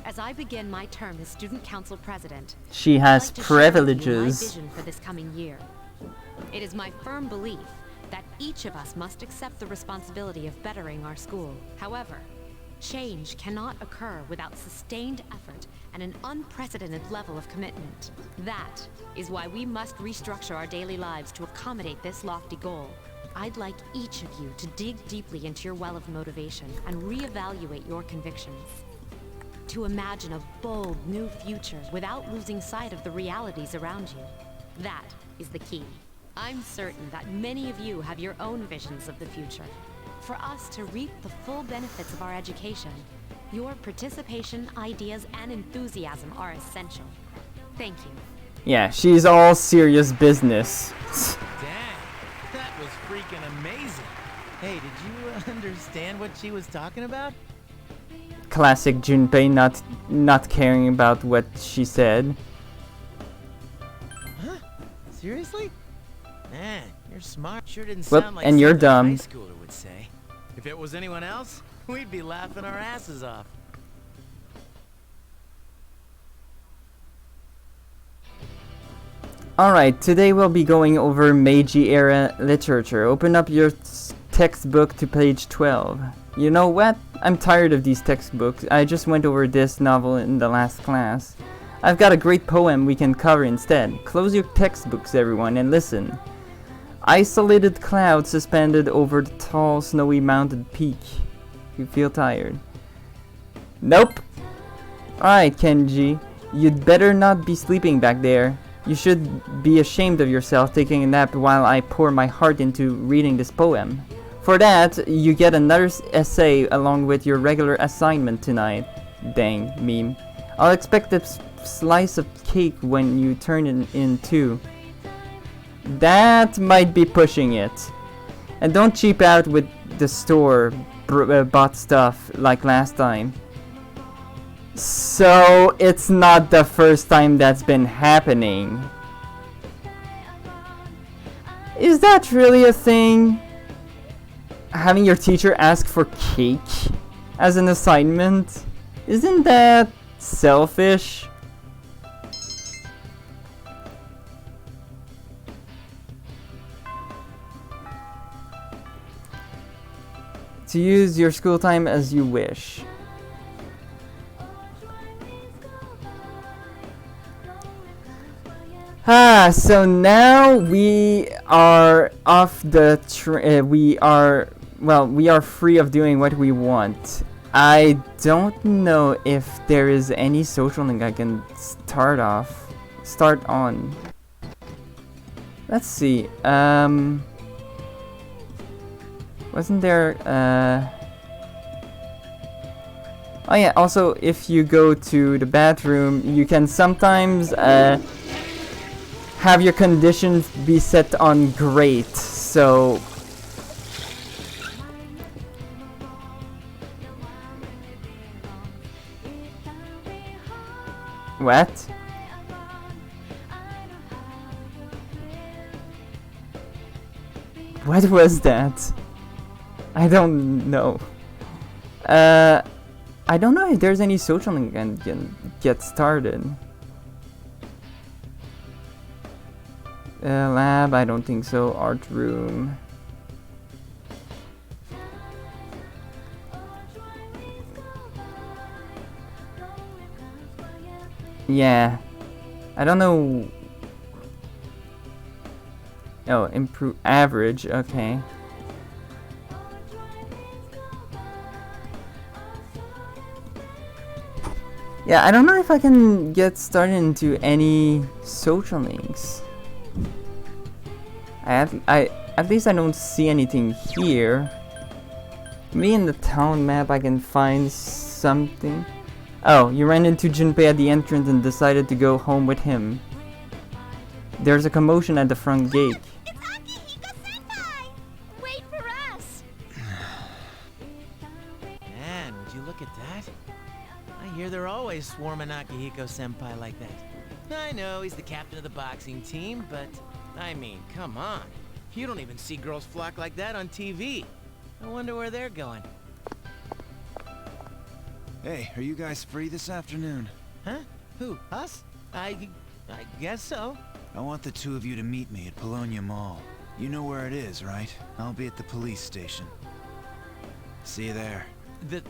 As I begin my term as Student Council President, she has I'd like to share with you privileges. my vision for this coming year. It is my firm belief that each of us must accept the responsibility of bettering our school. However, change cannot occur without sustained effort and an unprecedented level of commitment. That is why we must restructure our daily lives to accommodate this lofty goal. I'd like each of you to dig deeply into your well of motivation and reevaluate your convictions. To imagine a bold new future without losing sight of the realities around you. That is the key. I'm certain that many of you have your own visions of the future. For us to reap the full benefits of our education, your participation, ideas, and enthusiasm are essential. Thank you. Yeah, she's all serious business. Dang, that was freaking amazing. Hey, did you understand what she was talking about? Classic Junpei not caring about what she said. Huh? Seriously? Man, you're smart. Sure didn't Well, sound like and you're something a dumb. high schooler would say. If it was anyone else, we'd be laughing our asses off. Alright, today we'll be going over Meiji era literature. Open up your textbook to page 12. You know what? I'm tired of these textbooks. I just went over this novel in the last class. I've got a great poem we can cover instead. Close your textbooks, everyone, and listen. Isolated clouds suspended over the tall, snowy mountain peak. You feel tired? Nope. Alright, Kenji. You'd better not be sleeping back there. You should be ashamed of yourself taking a nap while I pour my heart into reading this poem. For that, you get another essay along with your regular assignment tonight. Dang, meme. I'll expect a slice of cake when you turn it in too. That might be pushing it. And don't cheap out with the store bought stuff like last time. So, it's not the first time that's been happening. Is that really a thing? Having your teacher ask for cake as an assignment? Isn't that selfish? To use your school time as you wish. So now we are off the we are free of doing what we want. I don't know if there is any social link I can start on. Let's see. Wasn't there oh yeah, also if you go to the bathroom, you can sometimes have your conditions be set on great, so what? What was that? I don't know. I don't know if there's any social link I can get started. Lab, I don't think so. Art room. Yeah. I don't know. Oh, improve average. Okay. Yeah, I don't know if I can get started into any social links. At least I don't see anything here. Maybe in the town map I can find something. Oh, you ran into Junpei at the entrance and decided to go home with him. There's a commotion at the front gate. Wait for us! Man, would you look at that? I hear they're always swarming Akihiko-senpai like that. I know he's the captain of the boxing team, but I mean, come on. You don't even see girls flock like that on TV. I wonder where they're going. Hey, are you guys free this afternoon? Huh? Who? Us? I guess so. I want the two of you to meet me at Polonia Mall. You know where it is, right? I'll be at the police station. See you there. The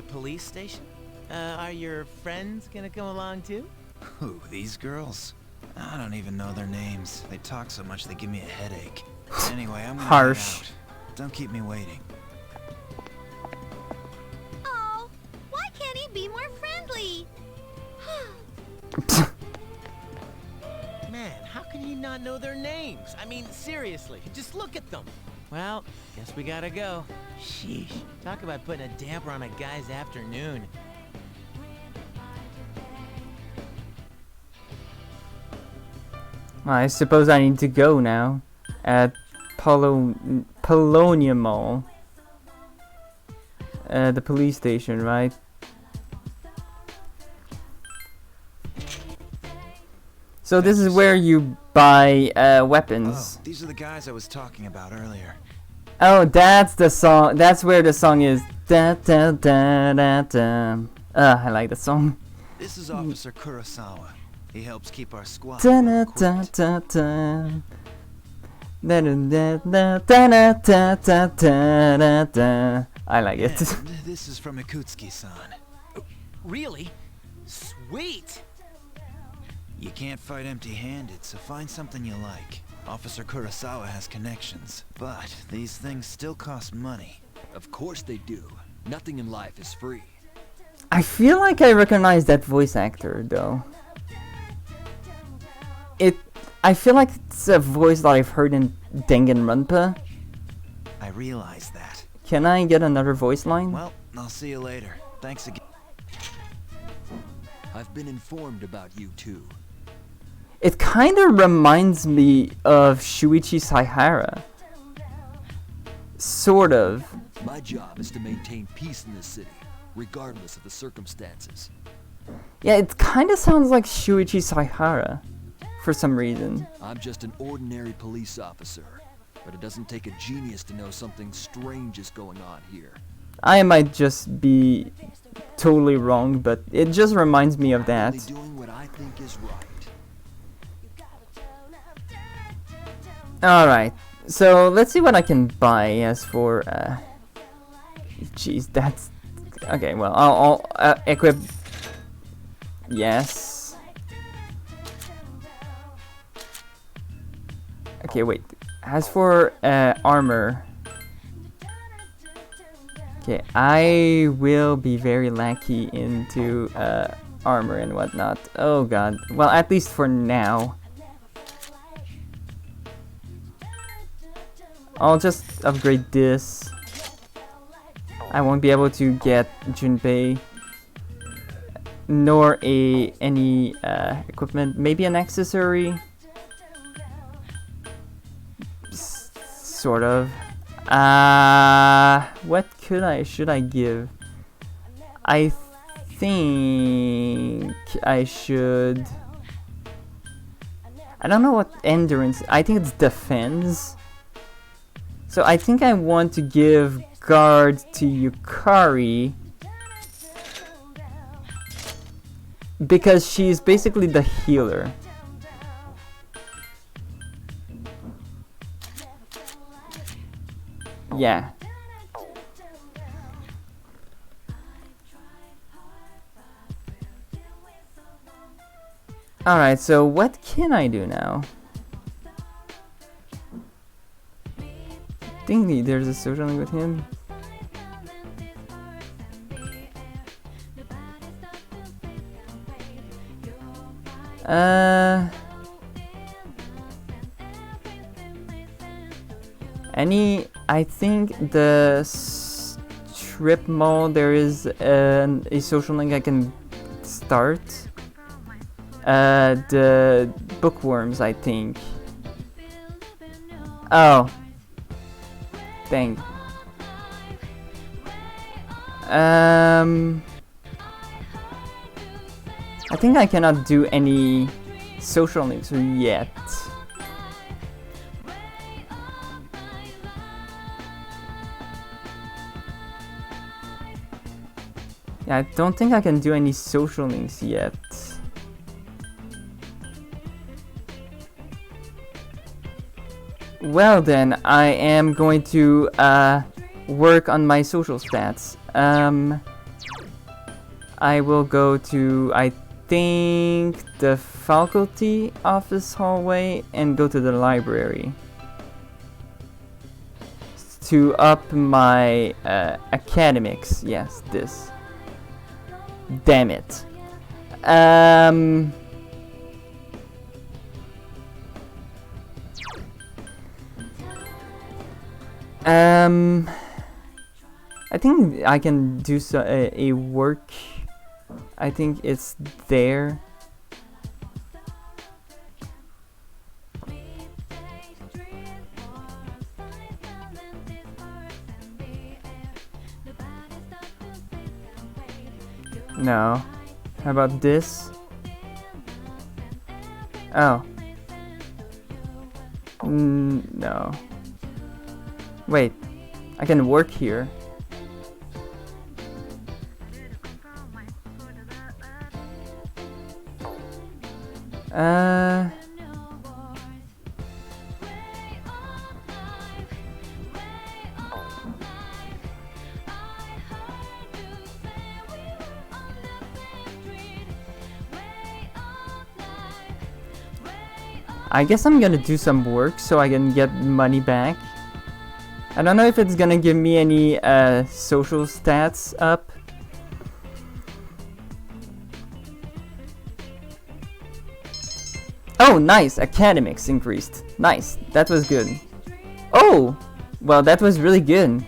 police station? Are your friends gonna come along too? Who, these girls? I don't even know their names. They talk so much they give me a headache. Anyway, I'm gonna Harsh. head out. Don't keep me waiting. Oh, why can't he be more friendly? Man, how can you not know their names? I mean, seriously, just look at them. Well, guess we gotta go. Sheesh. Talk about putting a damper on a guy's afternoon. I suppose I need to go now. At Polonia Mall. The police station, right? So this is where you buy weapons. Oh, these are the guys I was talking about earlier. Oh, that's the song. That's where the song is. Da da da da da. I like the song. This is Officer Kurosawa. He helps keep our squad Da well da equipped. da da. Da da da da da da da da da da. I like it. And this is from Ikutsuki-san. Really? Sweet! You can't fight empty-handed, so find something you like. Officer Kurosawa has connections, but these things still cost money. Of course they do. Nothing in life is free. I feel like I recognize that voice actor, though. I feel like it's a voice that I've heard in Danganronpa. I realize that. Can I get another voice line? Well, I'll see you later. Thanks again. I've been informed about you two. It kind of reminds me of Shuichi Saihara. Sort of. My job is to maintain peace in this city, regardless of the circumstances. Yeah, it kind of sounds like Shuichi Saihara. For some reason. I'm just an ordinary police officer, but it doesn't take a genius to know something strange is going on here. I might just be totally wrong, but it just reminds me of that. I'm only doing what I think is right. Alright, so let's see what I can buy as for, jeez, that's, okay, well, I'll equip, yes. Okay, wait, as for, armor, okay, I will be very lackey into, armor and whatnot. Oh god, well, at least for now. I'll just upgrade this. I won't be able to get Junpei nor any equipment. Maybe an accessory. Sort of. What should I give? I think I should. I don't know what endurance. I think it's defense. So I think I want to give guard to Yukari because she's basically the healer. Yeah. Alright, so what can I do now? I think there's a social link with him. I think the strip mall, there is a social link I can start. The bookworms, I think. Oh. Dang. I think I cannot do any social links yet. Yeah, I don't think I can do any social links yet. Well then, I am going to work on my social stats. I will go to, I think, the faculty office hallway and go to the library to up my academics. Yes, this. Damn it. I think I can do a work. I think it's there. No. How about this? Oh. No. Wait. I can work here. I guess I'm gonna do some work so I can get money back. I don't know if it's gonna give me any social stats up. Oh, nice! Academics increased. Nice, that was good. Oh! Well, that was really good.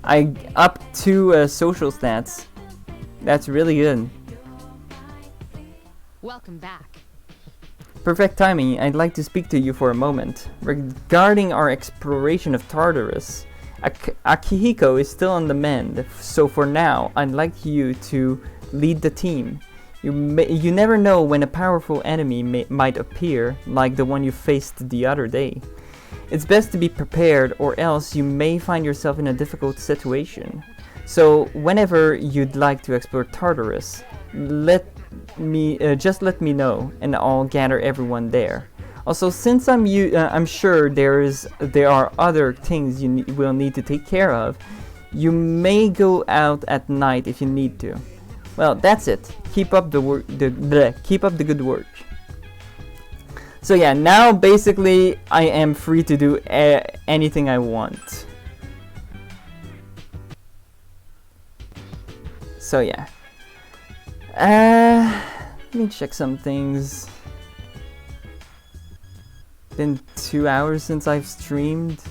I up 2 social stats. That's really good. Welcome back. Perfect timing. I'd like to speak to you for a moment. Regarding our exploration of Tartarus, Akihiko is still on the mend, so for now, I'd like you to lead the team. You never know when a powerful enemy might appear, like the one you faced the other day. It's best to be prepared, or else you may find yourself in a difficult situation. So, whenever you'd like to explore Tartarus, just let me know, and I'll gather everyone there. Also, since I'm sure there are other things you will need to take care of, you may go out at night if you need to. Well, that's it. Keep up the work. Keep up the good work. So yeah, now basically I am free to do anything I want. So yeah. Let me check some things. Been 2 hours since I've streamed.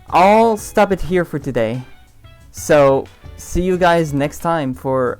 I'll stop it here for today. So, see you guys next time for